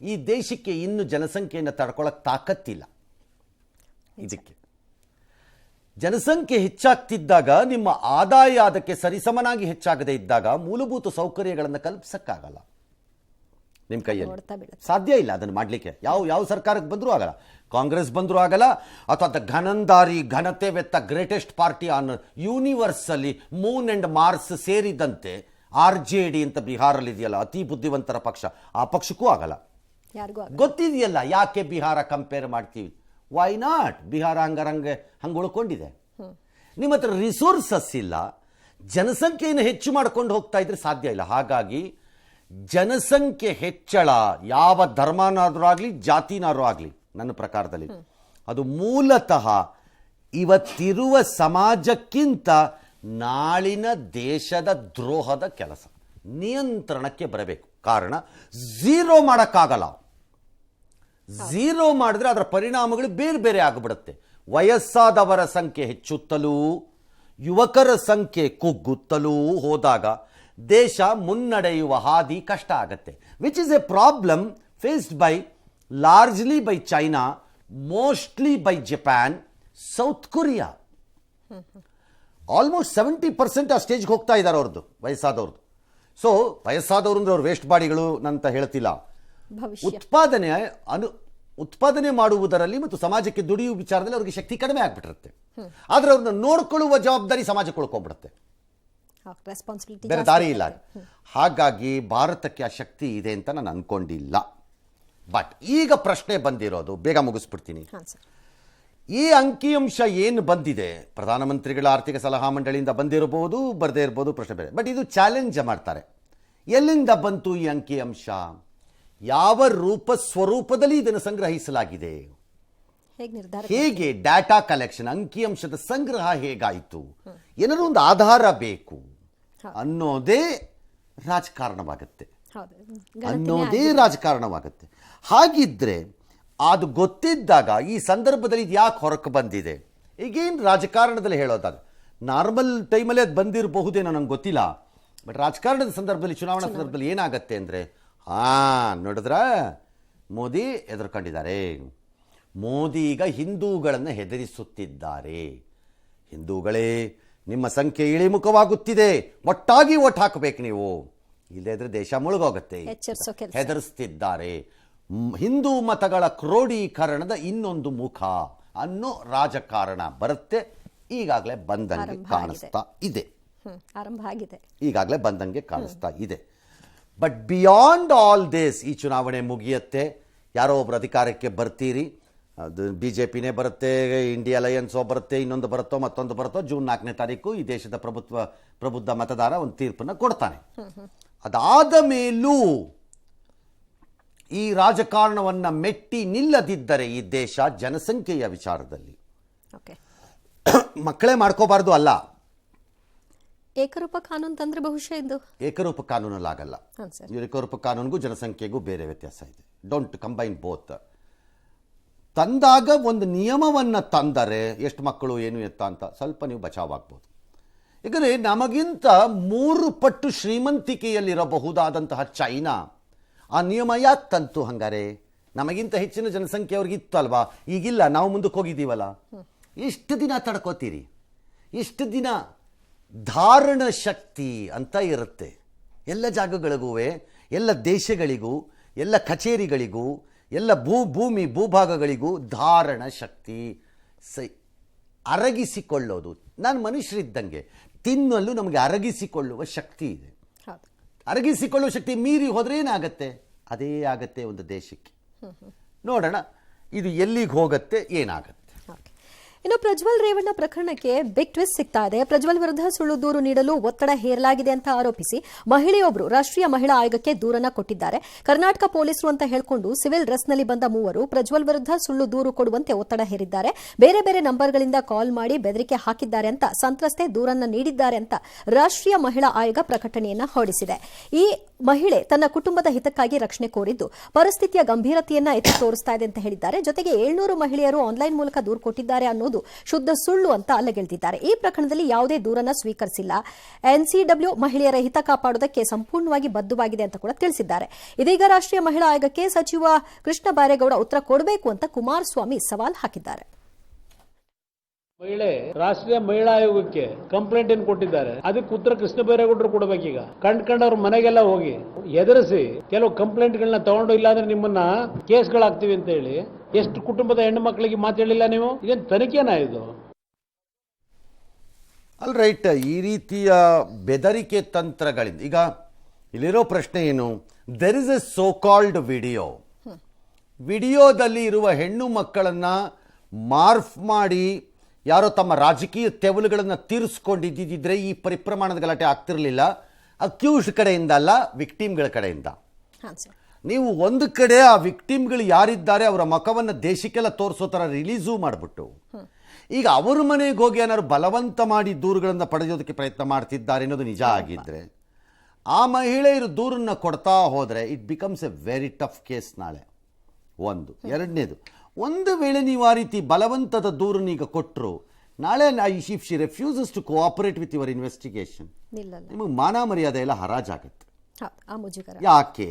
ಈ ದೇಶಕ್ಕೆ ಇನ್ನು ಜನಸಂಖ್ಯೆಯನ್ನು ತಡ್ಕೊಳ್ಳೋಕೆ ತಾಕತ್ತಿಲ್ಲ. ಇದಕ್ಕೆ ಜನಸಂಖ್ಯೆ ಹೆಚ್ಚಾಗ್ತಿದ್ದಾಗ ನಿಮ್ಮ ಆದಾಯ ಅದಕ್ಕೆ ಸರಿಸಮನಾಗಿ ಹೆಚ್ಚಾಗದೇ ಇದ್ದಾಗ ಮೂಲಭೂತ ಸೌಕರ್ಯಗಳನ್ನು ಕಲ್ಪಿಸಕ್ಕಾಗಲ್ಲ. ನಿಮ್ಮ ಕೈಯಲ್ಲಿ ಸಾಧ್ಯ ಇಲ್ಲ ಅದನ್ನು ಮಾಡಲಿಕ್ಕೆ. ಯಾವ ಸರ್ಕಾರಕ್ಕೆ ಬಂದರೂ ಆಗಲ್ಲ, ಕಾಂಗ್ರೆಸ್ ಬಂದರೂ ಆಗಲ್ಲ, ಅಥವಾ ದ ಘನಂದಾರಿ ಘನತೆ ವೆತ್ತ ಗ್ರೇಟೆಸ್ಟ್ ಪಾರ್ಟಿ ಆನ್ ಯೂನಿವರ್ಸಲ್ಲಿ ಮೂನ್ ಅಂಡ್ ಮಾರ್ಸ್ ಸೇರಿದಂತೆ RJD ಅಂತ ಬಿಹಾರಲ್ಲಿ ಇದೆಯಲ್ಲ, ಅತಿ ಬುದ್ಧಿವಂತರ ಪಕ್ಷ, ಆ ಪಕ್ಷಕ್ಕೂ ಆಗಲ್ಲ. ಗೊತ್ತಿದೆಯಲ್ಲ ಯಾಕೆ ಬಿಹಾರ ಕಂಪೇರ್ ಮಾಡ್ತೀವಿ? Why not? ಬಿಹಾರ ಹಂಗೆ ಉಳ್ಕೊಂಡಿದೆ. ನಿಮ್ಮ ಹತ್ರ ರಿಸೋರ್ಸಸ್ ಇಲ್ಲ, ಜನಸಂಖ್ಯೆಯನ್ನು ಹೆಚ್ಚು ಮಾಡ್ಕೊಂಡು ಹೋಗ್ತಾ ಇದ್ರೆ ಸಾಧ್ಯ ಇಲ್ಲ. ಹಾಗಾಗಿ ಜನಸಂಖ್ಯೆ ಹೆಚ್ಚಳ ಯಾವ ಧರ್ಮನಾದರೂ ಆಗಲಿ ಜಾತಿನಾದರೂ ಆಗಲಿ ನನ್ನ ಪ್ರಕಾರದಲ್ಲಿ ಅದು ಮೂಲತಃ ಇವತ್ತಿರುವ ಸಮಾಜಕ್ಕಿಂತ ನಾಳಿನ ದೇಶದ ದ್ರೋಹದ ಕೆಲಸ. ನಿಯಂತ್ರಣಕ್ಕೆ ಬರಬೇಕು. ಕಾರಣ ಝೀರೋ ಮಾಡೋಕ್ಕಾಗಲ್ಲ. ಝೀರೋ ಮಾಡಿದ್ರೆ ಅದರ ಪರಿಣಾಮಗಳು ಬೇರೆ ಬೇರೆ ಆಗಿಬಿಡುತ್ತೆ. ವಯಸ್ಸಾದವರ ಸಂಖ್ಯೆ ಹೆಚ್ಚುತ್ತಲೂ ಯುವಕರ ಸಂಖ್ಯೆ ಕುಗ್ಗುತ್ತಲೂ ಹೋದಾಗ ದೇಶ ಮುನ್ನಡೆಯುವ ಹಾದಿ ಕಷ್ಟ ಆಗತ್ತೆ. Which is A problem faced by largely by China, mostly by Japan, south Korea. Almost 70% ಆ ಸ್ಟೇಜ್ಗೆ ಹೋಗ್ತಾ ಇದ್ದಾರೆ ಅವ್ರದ್ದು, ವಯಸ್ಸಾದವ್ರದ್ದು. ಸೊ ವಯಸ್ಸಾದವರು ಅಂದರೆ ಅವ್ರು ವೇಸ್ಟ್ ಬಾಡಿಗಳು ಅಂತ ಹೇಳ್ತಿಲ್ಲ. ಉತ್ಪಾದನೆ ಮಾಡುವುದರಲ್ಲಿ ಮತ್ತು ಸಮಾಜಕ್ಕೆ ದುಡಿಯುವ ವಿಚಾರದಲ್ಲಿ ಅವ್ರಿಗೆ ಶಕ್ತಿ ಕಡಿಮೆ ಆಗ್ಬಿಟ್ಟಿರುತ್ತೆ. ಆದರೆ ಅವ್ರನ್ನ ನೋಡ್ಕೊಳ್ಳುವ ಜವಾಬ್ದಾರಿ ಸಮಾಜಕ್ಕೆ ಉಳ್ಕೊಂಡ್ಬಿಡುತ್ತೆ, ಬೇರೆ ದಾರಿ ಇಲ್ಲ. ಹಾಗಾಗಿ ಭಾರತಕ್ಕೆ ಆ ಶಕ್ತಿ ಇದೆ ಅಂತ ನಾನು ಅನ್ಕೊಂಡಿಲ್ಲ. ಬಟ್ ಈಗ ಪ್ರಶ್ನೆ ಬಂದಿರೋದು, ಬೇಗ ಮುಗಿಸ್ಬಿಡ್ತೀನಿ. ಈ ಅಂಕಿಅಂಶ ಏನು ಬಂದಿದೆ ಪ್ರಧಾನಮಂತ್ರಿಗಳ ಆರ್ಥಿಕ ಸಲಹಾ ಮಂಡಳಿಯಿಂದ ಬಂದಿರಬಹುದು, ಬರದೇ ಇರಬಹುದು, ಪ್ರಶ್ನೆ ಬೇರೆ. ಬಟ್ ಇದು ಚಾಲೆಂಜ್ ಮಾಡ್ತಾರೆ. ಎಲ್ಲಿಂದ ಬಂತು ಈ ಅಂಕಿಅಂಶ? ಯಾವ ಸ್ವರೂಪದಲ್ಲಿ ಇದನ್ನು ಸಂಗ್ರಹಿಸಲಾಗಿದೆ? ಹೇಗೆ ಡಾಟಾ ಕಲೆಕ್ಷನ್, ಅಂಕಿಅಂಶದ ಸಂಗ್ರಹ ಹೇಗಾಯಿತು? ಏನಾದರೂ ಒಂದು ಆಧಾರ ಬೇಕು ಅನ್ನೋದೇ ರಾಜಕಾರಣವಾಗುತ್ತೆ. ಹಾಗಿದ್ರೆ ಅದು ಗೊತ್ತಿದ್ದಾಗ ಈ ಸಂದರ್ಭದಲ್ಲಿ ಇದು ಯಾಕೆ ಹೊರಕ್ಕೆ ಬಂದಿದೆ? ಈಗೇನು ರಾಜಕಾರಣದಲ್ಲಿ ಹೇಳೋದಾಗ ನಾರ್ಮಲ್ ಟೈಮಲ್ಲಿ ಅದು ಬಂದಿರಬಹುದೇನೋ ನಂಗೆ ಗೊತ್ತಿಲ್ಲ. ಬಟ್ ರಾಜಕಾರಣದ ಸಂದರ್ಭದಲ್ಲಿ, ಚುನಾವಣಾ ಸಂದರ್ಭದಲ್ಲಿ ಏನಾಗತ್ತೆ ಅಂದರೆ, ನೋಡಿದ್ರ ಮೋದಿ ಎದುರ್ಕೊಂಡಿದ್ದಾರೆ. ಮೋದಿ ಈಗ ಹಿಂದೂಗಳನ್ನು ಹೆದರಿಸುತ್ತಿದ್ದಾರೆ. ಹಿಂದೂಗಳೇ, ನಿಮ್ಮ ಸಂಖ್ಯೆ ಇಳಿಮುಖವಾಗುತ್ತಿದೆ, ಒಟ್ಟಾಗಿ ಓಟ್ ಹಾಕಬೇಕು ನೀವು, ಇಲ್ಲದಿದ್ರೆ ದೇಶ ಮುಳುಗೋಗುತ್ತೆ, ಹೆದರಿಸ್ತಿದ್ದಾರೆ. ಹಿಂದೂ ಮತಗಳ ಕ್ರೋಢೀಕರಣದ ಇನ್ನೊಂದು ಮುಖ ಅನ್ನೋ ರಾಜಕಾರಣ ಬರುತ್ತೆ. ಈಗಾಗಲೇ ಬಂದಂಗೆ ಕಾಣಿಸ್ತಾ ಇದೆ. ಈಗಾಗಲೇ ಬಂದಂಗೆ ಕಾಣಿಸ್ತಾ ಇದೆ. ಬಟ್ ಬಿಯಾಂಡ್ ಆಲ್ ದಿಸ್, ಈ ಚುನಾವಣೆ ಮುಗಿಯುತ್ತೆ, ಯಾರೋ ಒಬ್ರು ಅಧಿಕಾರಕ್ಕೆ ಬರ್ತೀರಿ, ಅದು BJPನೇ ಬರುತ್ತೆ, ಇಂಡಿಯಾ ಅಲಯನ್ಸೋ ಬರುತ್ತೆ, ಇನ್ನೊಂದು ಬರುತ್ತೋ ಮತ್ತೊಂದು ಬರುತ್ತೋ, ಜೂನ್ 4ನೇ ತಾರೀಕು ಈ ದೇಶದ ಪ್ರಬುದ್ಧ ಮತದಾರ ಒಂದು ತೀರ್ಪನ್ನು ಕೊಡ್ತಾನೆ. ಅದಾದ ಮೇಲೂ ಈ ರಾಜಕಾರಣವನ್ನು ಮೆಟ್ಟಿ ನಿಲ್ಲದಿದ್ದರೆ ಈ ದೇಶ ಜನಸಂಖ್ಯೆಯ ವಿಚಾರದಲ್ಲಿ ಮಕ್ಕಳೇ ಮಾಡ್ಕೋಬಾರ್ದು ಅಲ್ಲ, ಏಕರೂಪ ಕಾನೂನು ತಂದ್ರೆ ಬಹುಶಃ ಇದು ಏಕರೂಪ ಕಾನೂನಲ್ಲಾಗಲ್ಲ. ಏಕರೂಪ ಕಾನೂನಿಗೂ ಜನಸಂಖ್ಯೆಗೂ ಬೇರೆ ವ್ಯತ್ಯಾಸ ಇದೆ. Don't combine both. ತಂದಾಗ ಒಂದು ನಿಯಮವನ್ನು ತಂದರೆ ಎಷ್ಟು ಮಕ್ಕಳು ಏನು ಎತ್ತ ಅಂತ ಸ್ವಲ್ಪ ನೀವು ಬಚಾವಾಗ್ಬೋದು. ಯಾಕಂದರೆ ನಮಗಿಂತ 3 ಪಟ್ಟು ಶ್ರೀಮಂತಿಕೆಯಲ್ಲಿರಬಹುದಾದಂತಹ ಚೈನಾ ಆ ನಿಯಮ ಯಾಕೆ ತಂತು? ಹಂಗಾರೆ ನಮಗಿಂತ ಹೆಚ್ಚಿನ ಜನಸಂಖ್ಯೆ ಅವ್ರಿಗಿತ್ತು ಅಲ್ವಾ, ಈಗಿಲ್ಲ, ನಾವು ಮುಂದಕ್ಕೆ ಹೋಗಿದ್ದೀವಲ್ಲ. ಎಷ್ಟು ದಿನ ತಡ್ಕೋತೀರಿ? ಎಷ್ಟು ದಿನ? ಧಾರಣ ಶಕ್ತಿ ಅಂತ ಇರುತ್ತೆ ಎಲ್ಲ ಜಾಗಗಳಿಗೂ, ಎಲ್ಲ ದೇಶಗಳಿಗೂ, ಎಲ್ಲ ಕಚೇರಿಗಳಿಗೂ, ಎಲ್ಲ ಭೂಭಾಗಗಳಿಗೂ ಧಾರಣ ಶಕ್ತಿ, ಅರಗಿಸಿಕೊಳ್ಳೋದು. ನಾನು ಮನುಷ್ಯರಿದ್ದಂಗೆ ತಿನ್ನಲು ನಮಗೆ ಅರಗಿಸಿಕೊಳ್ಳುವ ಶಕ್ತಿ ಇದೆ. ಅರಗಿಸಿಕೊಳ್ಳುವ ಶಕ್ತಿ ಮೀರಿ ಹೋದರೆ ಏನಾಗತ್ತೆ? ಅದೇ ಆಗತ್ತೆ ಒಂದು ದೇಶಕ್ಕೆ. ನೋಡೋಣ ಇದು ಎಲ್ಲಿಗೆ ಹೋಗುತ್ತೆ, ಏನಾಗತ್ತೆ. ಇನ್ನು ಪ್ರಜ್ವಲ್ ರೇವಣ್ಣ ಪ್ರಕರಣಕ್ಕೆ ಬಿಗ್ ಟ್ವಿಸ್ಟ್ ಸಿಗ್ತಾ ಇದೆ. ಪ್ರಜ್ವಲ್ ವಿರುದ್ಧ ಸುಳ್ಳು ದೂರು ನೀಡಲು ಒತ್ತಡ ಹೇರಲಾಗಿದೆ ಅಂತ ಆರೋಪಿಸಿ ಮಹಿಳೆಯೊಬ್ಬರು ರಾಷ್ಟ್ರೀಯ ಮಹಿಳಾ ಆಯೋಗಕ್ಕೆ ದೂರನ್ನ ಕೊಟ್ಟಿದ್ದಾರೆ. ಕರ್ನಾಟಕ ಪೊಲೀಸರು ಅಂತ ಹೇಳಿಕೊಂಡು ಸಿವಿಲ್ ಡ್ರೆಸ್ನಲ್ಲಿ ಬಂದ ಮೂವರು ಪ್ರಜ್ವಲ್ ವಿರುದ್ಧ ಸುಳ್ಳು ದೂರು ಕೊಡುವಂತೆ ಒತ್ತಡ ಹೇರಿದ್ದಾರೆ. ಬೇರೆ ಬೇರೆ ನಂಬರ್ಗಳಿಂದ ಕಾಲ್ ಮಾಡಿ ಬೆದರಿಕೆ ಹಾಕಿದ್ದಾರೆ ಅಂತ ಸಂತ್ರಸ್ತೆ ದೂರನ್ನ ನೀಡಿದ್ದಾರೆ ಅಂತ ರಾಷ್ಟ್ರೀಯ ಮಹಿಳಾ ಆಯೋಗ ಪ್ರಕಟಣೆಯನ್ನ ಹೊರಡಿಸಿದೆ. ಈ ಮಹಿಳೆ ತನ್ನ ಕುಟುಂಬದ ಹಿತಕ್ಕಾಗಿ ರಕ್ಷಣೆ ಕೋರಿದ್ದು ಪರಿಸ್ಥಿತಿಯ ಗಂಭೀರತೆಯನ್ನ ಎತ್ತಿ ತೋರಿಸ್ತಾ ಇದೆ ಅಂತ ಹೇಳಿದ್ದಾರೆ. ಜೊತೆಗೆ 700 ಮಹಿಳೆಯರು ಆನ್ಲೈನ್ ಮೂಲಕ ದೂರು ಕೊಟ್ಟಿದ್ದಾರೆ ಅನ್ನೋದು ಶುದ್ಧ ಸುಳ್ಳು ಅಂತ ಅಲ್ಲಗೆಳೆದಿದ್ದಾರೆ. ಈ ಪ್ರಕರಣದಲ್ಲಿ ಯಾವುದೇ ದೂರನ್ನ ಸ್ವೀಕರಿಸಿಲ್ಲ. ಎನ್ಸಿಡಬ್ಲ್ಯೂ ಮಹಿಳೆಯರ ಹಿತ ಕಾಪಾಡುವುದಕ್ಕೆ ಸಂಪೂರ್ಣವಾಗಿ ಬದ್ಧವಾಗಿದೆ ಅಂತ ಕೂಡ ತಿಳಿಸಿದ್ದಾರೆ. ಇದೀಗ ರಾಷ್ಟ್ರೀಯ ಮಹಿಳಾ ಆಯೋಗಕ್ಕೆ ಸಚಿವ ಕೃಷ್ಣ ಬೈರೇಗೌಡ ಉತ್ತರ ಕೊಡಬೇಕು ಅಂತ ಕುಮಾರಸ್ವಾಮಿ ಸವಾಲ್ ಹಾಕಿದ್ದಾರೆ. ಮಹಿಳೆ ರಾಷ್ಟ್ರೀಯ ಮಹಿಳಾ ಆಯೋಗಕ್ಕೆ ಕಂಪ್ಲೇಂಟ್ ಏನು ಕೊಟ್ಟಿದ್ದಾರೆ, ಅದಕ್ಕೆ ಉತ್ತರ ಕೃಷ್ಣ ಬೈರೇಗೌಡರು ಕೊಡಬೇಕೀಗ. ಕಂಡ್ಕೊಂಡವ್ರ ಮನೆಗೆಲ್ಲ ಹೋಗಿ ಎದುರಿಸಿ ಕೆಲವು ಕಂಪ್ಲೇಂಟ್ಗಳನ್ನ ತಗೊಂಡು ಇಲ್ಲಾಂದ್ರೆ ನಿಮ್ಮನ್ನ ಕೇಸ್ಗಳಾಗ್ತೀವಿ ಅಂತ ಹೇಳಿ ಎಷ್ಟು ಕುಟುಂಬದ ಹೆಣ್ಣು ಮಕ್ಕಳಿಗೆ ಮಾತಾಡಲಿಲ್ಲ ನೀವು? ಇದೇನು ತನಿಖೆನಾ ಇದು? ಅಲ್ ರೈಟ್, ಈ ರೀತಿಯ ಬೆದರಿಕೆ ತಂತ್ರಗಳಿಂದ ಈಗ ಇಲ್ಲಿರೋ ಪ್ರಶ್ನೆ ಏನು, there is A so called ವಿಡಿಯೋದಲ್ಲಿ ಇರುವ ಹೆಣ್ಣು ಮಕ್ಕಳನ್ನ ಮಾರ್ಫ್ ಮಾಡಿ ಯಾರೋ ತಮ್ಮ ರಾಜಕೀಯ ತೆವಲುಗಳನ್ನು ತೀರಿಸ್ಕೊಂಡಿದ್ದಿದ್ರೆ ಈ ಪರಿಪ್ರಮಾಣದ ಗಲಾಟೆ ಆಗ್ತಿರಲಿಲ್ಲ. ಅಕ್ಯೂಸ್ಡ್ ಕಡೆಯಿಂದ ಅಲ್ಲ, ವಿಕ್ಟಿಮ್ಗಳ ಕಡೆಯಿಂದ. ನೀವು ಒಂದು ಕಡೆ ಆ ವಿಕ್ಟಿಮ್ಗಳು ಯಾರಿದ್ದಾರೆ ಅವರ ಮುಖವನ್ನು ದೇಶಕ್ಕೆಲ್ಲ ತೋರಿಸೋ ಥರ ರಿಲೀಸು ಮಾಡಿಬಿಟ್ಟು ಈಗ ಅವ್ರ ಮನೆಗೆ ಹೋಗಿ ಏನಾದ್ರು ಬಲವಂತ ಮಾಡಿ ದೂರುಗಳನ್ನು ಪಡೆಯೋದಕ್ಕೆ ಪ್ರಯತ್ನ ಮಾಡ್ತಿದ್ದಾರೆ ಅನ್ನೋದು ನಿಜ ಆಗಿದ್ದರೆ ಆ ಮಹಿಳೆಯರು ದೂರನ್ನು ಕೊಡ್ತಾ ಹೋದರೆ it becomes A very tough case ನಾಳೆ. ಒಂದು ಎರಡನೇದು, ಒಂದು ವೇಳೆ ನೀವು ಆ ರೀತಿ ಬಲವಂತದ ದೂರನ್ನು ಈಗ ಕೊಟ್ಟರು, ನಾಳೆ if she refuses to cooperate with your investigation, ನಿಮಗೆ ಮಾನ ಮರ್ಯಾದೆ ಎಲ್ಲ ಹರಾಜಾಗತ್ತೆ. ಯಾಕೆ?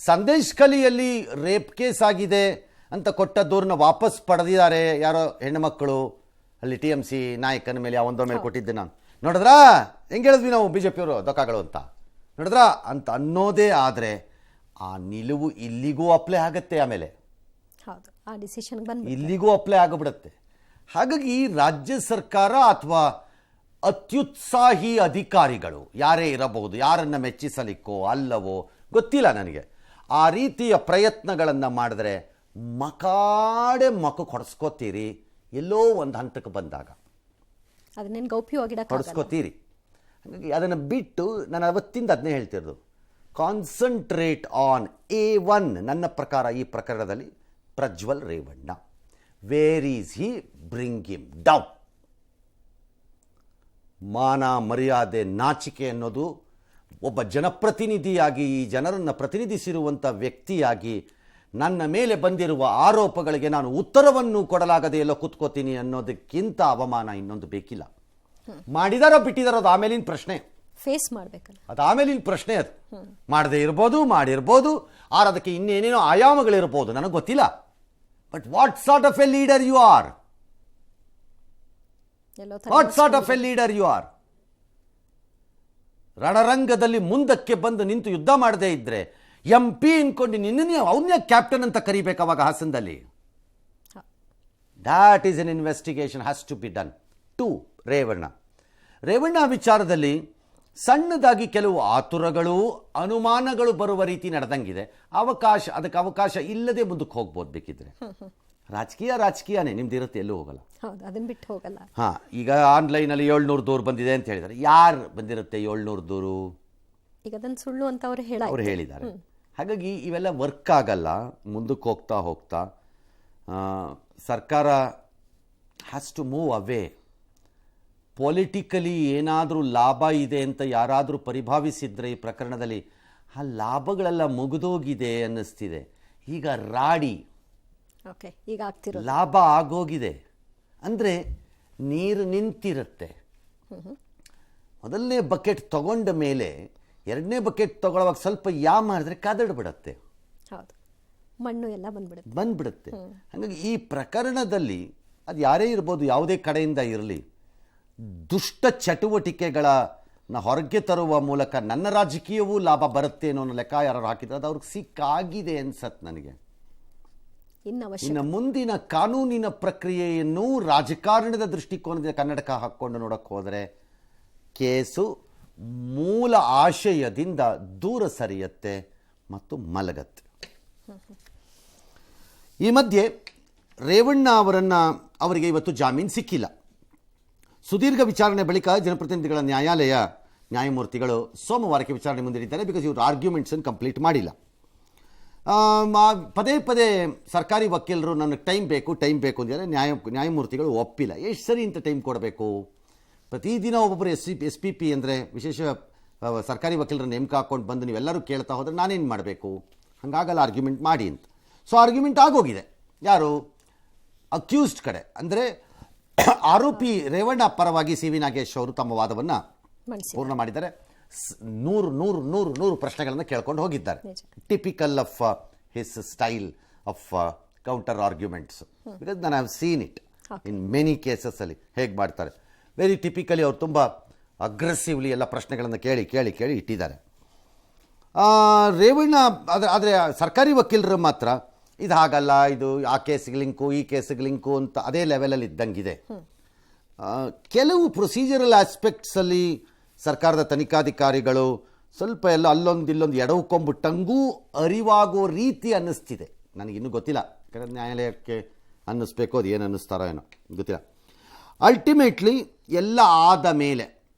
ಸಂದೇಶ್ ಕಲಿಯಲ್ಲಿ ರೇಪ್ ಕೇಸ್ ಆಗಿದೆ ಅಂತ ಕೊಟ್ಟ ದೂರನ್ನ ವಾಪಸ್ ಪಡೆದಿದ್ದಾರೆ ಯಾರೋ ಹೆಣ್ಣುಮಕ್ಕಳು. ಅಲ್ಲಿ TMC ನಾಯಕನ ಮೇಲೆ ಒಂದರ ಮೇಲೆ ಕೊಟ್ಟಿದ್ದೆ ನಾನು. ನೋಡಿದ್ರಾ ಹೆಂಗೆ ಹೇಳಿದ್ವಿ ನಾವು BJP-ಯವರು ದೊಕ್ಕಾಗಳು ಅಂತ, ನೋಡಿದ್ರಾ ಅಂತ ಅನ್ನೋದೇ ಆದರೆ ಆ ನಿಲುವು ಇಲ್ಲಿಗೂ ಅಪ್ಲೈ ಆಗುತ್ತೆ, ಆಮೇಲೆ ಇಲ್ಲಿಗೂ ಅಪ್ಲೈ ಆಗಿಬಿಡುತ್ತೆ. ಹಾಗಾಗಿ ರಾಜ್ಯ ಸರ್ಕಾರ ಅಥವಾ ಅತ್ಯುತ್ಸಾಹಿ ಅಧಿಕಾರಿಗಳು ಯಾರೇ ಇರಬಹುದು, ಯಾರನ್ನು ಮೆಚ್ಚಿಸಲಿಕ್ಕೋ ಅಲ್ಲವೋ ಗೊತ್ತಿಲ್ಲ ನನಗೆ, ಆ ರೀತಿಯ ಪ್ರಯತ್ನಗಳನ್ನು ಮಾಡಿದ್ರೆ ಮಕ ಹೊಡೆಸ್ಕೋತೀರಿ. ಎಲ್ಲೋ ಒಂದು ಹಂತಕ್ಕೆ ಬಂದಾಗ ಅದನ್ನೇನು ಗೌಪ್ಯವಾಗಿ ಹೊಡೆಸ್ಕೋತೀರಿ. ಹಾಗಾಗಿ ಅದನ್ನು ಬಿಟ್ಟು ನಾನು ಅವತ್ತಿಂದ ಅದನ್ನೇ ಹೇಳ್ತಿರೋದು, ಕಾನ್ಸಂಟ್ರೇಟ್ ಆನ್ A1. ನನ್ನ ಪ್ರಕಾರ ಈ ಪ್ರಕರಣದಲ್ಲಿ Prajwal Revanna, where is he, bring him down. ಮಾನ ಮರ್ಯಾದೆ ನಾಚಿಕೆ ಅನ್ನೋದು ಒಬ್ಬ ಜನಪ್ರತಿನಿಧಿಯಾಗಿ, ಈ ಜನರನ್ನು ಪ್ರತಿನಿಧಿಸಿರುವಂಥ ವ್ಯಕ್ತಿಯಾಗಿ ನನ್ನ ಮೇಲೆ ಬಂದಿರುವ ಆರೋಪಗಳಿಗೆ ನಾನು ಉತ್ತರವನ್ನು ಕೊಡಲಾಗದೆ ಎಲ್ಲೋ ಕೂತ್ಕೋತೀನಿ ಅನ್ನೋದಕ್ಕಿಂತ ಅವಮಾನ ಇನ್ನೊಂದು ಬೇಕಿಲ್ಲ. ಮಾಡಿದಾರೋ ಬಿಟ್ಟಿದಾರೋ ಅದು ಆಮೇಲಿನ ಪ್ರಶ್ನೆ, ಫೇಸ್ ಮಾಡಬೇಕಲ್ಲ, ಅದು ಆಮೇಲಿನ ಪ್ರಶ್ನೆ. ಅದು ಮಾಡದೇ ಇರ್ಬೋದು, ಮಾಡಿರ್ಬೋದು, ಅದಕ್ಕೆ ಇನ್ನೇನೇನೋ ಆಯಾಮಗಳಿರ್ಬೋದು, ನನಗೆ ಗೊತ್ತಿಲ್ಲ. But what sort of a leader you are? What sort of a leader you are? ರಣರಂಗದಲ್ಲಿ ಮುಂದಕ್ಕೆ ಬಂದು ನಿಂತು ಯುದ್ಧ ಮಾಡದೇ ಇದ್ರೆ MP ಅನ್ಕೊಂಡು ನಿನ್ನ ಅವನ್ನೇ ಕ್ಯಾಪ್ಟನ್ ಅಂತ ಕರಿಬೇಕು ಅವಾಗ ಹಾಸನದಲ್ಲಿ. That is an investigation has to be done to Revanna ವಿಚಾರದಲ್ಲಿ ಸಣ್ಣದಾಗಿ ಕೆಲವು ಆತುರಗಳು, ಅನುಮಾನಗಳು ಬರುವ ರೀತಿ ನಡೆದಂಗಿದೆ. ಅದಕ್ಕೆ ಅವಕಾಶ ಇಲ್ಲದೆ ಮುಂದಕ್ಕೆ ಹೋಗ್ಬೋದು ಬೇಕಿದ್ರೆ. ರಾಜಕೀಯನೇ ನಿಮ್ದಿರುತ್ತೆ, ಎಲ್ಲೂ ಹೋಗಲ್ಲ. ಅದನ್ನ ಬಿಟ್ಟು ಹೋಗಲ್ಲ. ಈಗ ಆನ್ಲೈನಲ್ಲಿ 700 ದೂರು ಬಂದಿದೆ ಅಂತ ಹೇಳಿದ್ದಾರೆ. ಯಾರು ಬಂದಿರುತ್ತೆ 700 ದೂರು? ಈಗ ಅದನ್ನು ಸುಳ್ಳು ಅಂತ ಅವ್ರು ಹೇಳಿದ್ದಾರೆ. ಹಾಗಾಗಿ ಇವೆಲ್ಲ ವರ್ಕ್ ಆಗಲ್ಲ. ಮುಂದಕ್ಕೆ ಹೋಗ್ತಾ ಸರ್ಕಾರ has to move away. Politically ಏನಾದರೂ ಲಾಭ ಇದೆ ಅಂತ ಯಾರಾದರೂ ಪರಿಭಾವಿಸಿದ್ರೆ ಈ ಪ್ರಕರಣದಲ್ಲಿ ಆ ಲಾಭಗಳೆಲ್ಲ ಮುಗಿದೋಗಿದೆ ಅನ್ನಿಸ್ತಿದೆ. ಈಗ ರಾಡಿ ಲಾಭ ಆಗೋಗಿದೆ ಅಂದರೆ ನೀರು ನಿಂತಿರುತ್ತೆ. ಮೊದಲನೇ ಬಕೆಟ್ ತಗೊಂಡ ಮೇಲೆ ಎರಡನೇ ಬಕೆಟ್ ತಗೊಳ್ಳುವಾಗ ಸ್ವಲ್ಪ ಮಾಡಿದ್ರೆ ಕಾದಡ್ಬಿಡತ್ತೆ, ಮಣ್ಣು ಎಲ್ಲ ಬಂದ್ಬಿಡುತ್ತೆ. ಹಾಗಾಗಿ ಈ ಪ್ರಕರಣದಲ್ಲಿ ಅದು ಯಾರೇ ಇರ್ಬೋದು, ಯಾವುದೇ ಕಡೆಯಿಂದ ಇರಲಿ, ದುಷ್ಟ ಚಟುವಟಿಕೆಗಳನ್ನ ಹೊರಗೆ ತರುವ ಮೂಲಕ ನನ್ನ ರಾಜಕೀಯವೂ ಲಾಭ ಬರುತ್ತೆ ಅನ್ನೋ ಲೆಕ್ಕ ಯಾರು ಹಾಕಿದ್ರೆ ಅದು ಅವ್ರಿಗೆ ಸಿಕ್ಕಾಗಿದೆ ಅನ್ಸತ್ತೆ ನನಗೆ. ಇನ್ನು ಮುಂದಿನ ಕಾನೂನಿನ ಪ್ರಕ್ರಿಯೆಯನ್ನು ರಾಜಕಾರಣದ ದೃಷ್ಟಿಕೋನದಿಂದ ಕನ್ನಡಕ ಹಾಕ್ಕೊಂಡು ನೋಡಕ್ಕೆ ಹೋದರೆ ಕೇಸು ಮೂಲ ಆಶಯದಿಂದ ದೂರ ಸರಿಯುತ್ತೆ ಮತ್ತು ಮಲಗತ್ತೆ. ಈ ಮಧ್ಯೆ ರೇವಣ್ಣ ಅವರನ್ನು ಅವರಿಗೆ ಇವತ್ತು ಜಾಮೀನು ಸಿಕ್ಕಿಲ್ಲ. ಸುದೀರ್ಘ ವಿಚಾರಣೆ ಬಳಿಕ ಜನಪ್ರತಿನಿಧಿಗಳ ನ್ಯಾಯಾಲಯ ನ್ಯಾಯಮೂರ್ತಿಗಳು ಸೋಮವಾರಕ್ಕೆ ವಿಚಾರಣೆ ಮುಂದಿಟ್ಟಿದ್ದಾರೆ. ಬಿಕಾಸ್ ಇವರು ಆರ್ಗ್ಯುಮೆಂಟ್ಸನ್ನು ಕಂಪ್ಲೀಟ್ ಮಾಡಿಲ್ಲ. ಪದೇ ಪದೇ ಸರ್ಕಾರಿ ವಕೀಲರು ನನಗೆ ಟೈಮ್ ಬೇಕು ಅಂದರೆ ನ್ಯಾಯಮೂರ್ತಿಗಳು ಒಪ್ಪಿಲ್ಲ. ಎಷ್ಟು ಸರಿ ಇಂಥ ಟೈಮ್ ಕೊಡಬೇಕು? ಪ್ರತಿದಿನ ಒಬ್ಬೊಬ್ಬರು ಎಸ್ ಪಿ ಪಿ ಅಂದರೆ ವಿಶೇಷ ಸರ್ಕಾರಿ ವಕೀಲರ ನೇಮಕ ಹಾಕ್ಕೊಂಡು ಬಂದು ನೀವೆಲ್ಲರೂ ಕೇಳ್ತಾ ಹೋದರೆ ನಾನೇನು ಮಾಡಬೇಕು? ಹಾಗಾಗಲ್ಲ, ಆರ್ಗ್ಯುಮೆಂಟ್ ಮಾಡಿ ಅಂತ. ಸೊ ಆರ್ಗ್ಯುಮೆಂಟ್ ಆಗೋಗಿದೆ. ಯಾರು ಅಕ್ಯೂಸ್ಡ್ ಕಡೆ ಅಂದರೆ ಆರೋಪಿ ರೇವಣ್ಣ ಪರವಾಗಿ ಸಿ ವಿ ನಾಗೇಶ್ ಅವರು ತಮ್ಮ ವಾದವನ್ನು ಪೂರ್ಣ ಮಾಡಿದ್ದಾರೆ. 100 ಪ್ರಶ್ನೆಗಳನ್ನು ಕೇಳ್ಕೊಂಡು ಹೋಗಿದ್ದಾರೆ. Typical of his style of counter arguments. Because ನಾನು have seen it in many ಕೇಸಸ್ಸಲ್ಲಿ ಹೇಗೆ ಮಾಡ್ತಾರೆ. ವೆರಿ ಟಿಪಿಕಲಿ ಅವ್ರು ತುಂಬ ಅಗ್ರೆಸಿವ್ಲಿ ಎಲ್ಲ ಪ್ರಶ್ನೆಗಳನ್ನು ಕೇಳಿ ಇಟ್ಟಿದ್ದಾರೆ. ರೇವಣ್ಣ ಆದರೆ ಸರ್ಕಾರಿ ವಕೀಲರು ಮಾತ್ರ ಇದು ಹಾಗಲ್ಲ, ಇದು ಆ ಕೇಸಿಗೆ ಲಿಂಕು ಈ ಕೇಸಿಗೆ ಲಿಂಕು ಅಂತ ಅದೇ ಲೆವೆಲಲ್ಲಿ ಇದ್ದಂಗಿದೆ. ಕೆಲವು ಪ್ರೊಸೀಜರಲ್ ಆಸ್ಪೆಕ್ಟ್ಸಲ್ಲಿ ಸರ್ಕಾರದ ತನಿಖಾಧಿಕಾರಿಗಳು ಸ್ವಲ್ಪ ಎಲ್ಲ ಅಲ್ಲೊಂದು ಇಲ್ಲೊಂದು ಎಡವುಕೊಂಬಿಟ್ಟಂಗೂ ಅರಿವಾಗೋ ರೀತಿ ಅನ್ನಿಸ್ತಿದೆ. ನನಗಿನ್ನೂ ಗೊತ್ತಿಲ್ಲ, ಯಾಕಂದರೆ ನ್ಯಾಯಾಲಯಕ್ಕೆ ಅನ್ನಿಸ್ಬೇಕು, ಅದು ಏನು ಅನ್ನಿಸ್ತಾರೋ ಏನೋ ಗೊತ್ತಿಲ್ಲ. ಅಲ್ಟಿಮೇಟ್ಲಿ ಎಲ್ಲ ಆದ ಮೇಲೆ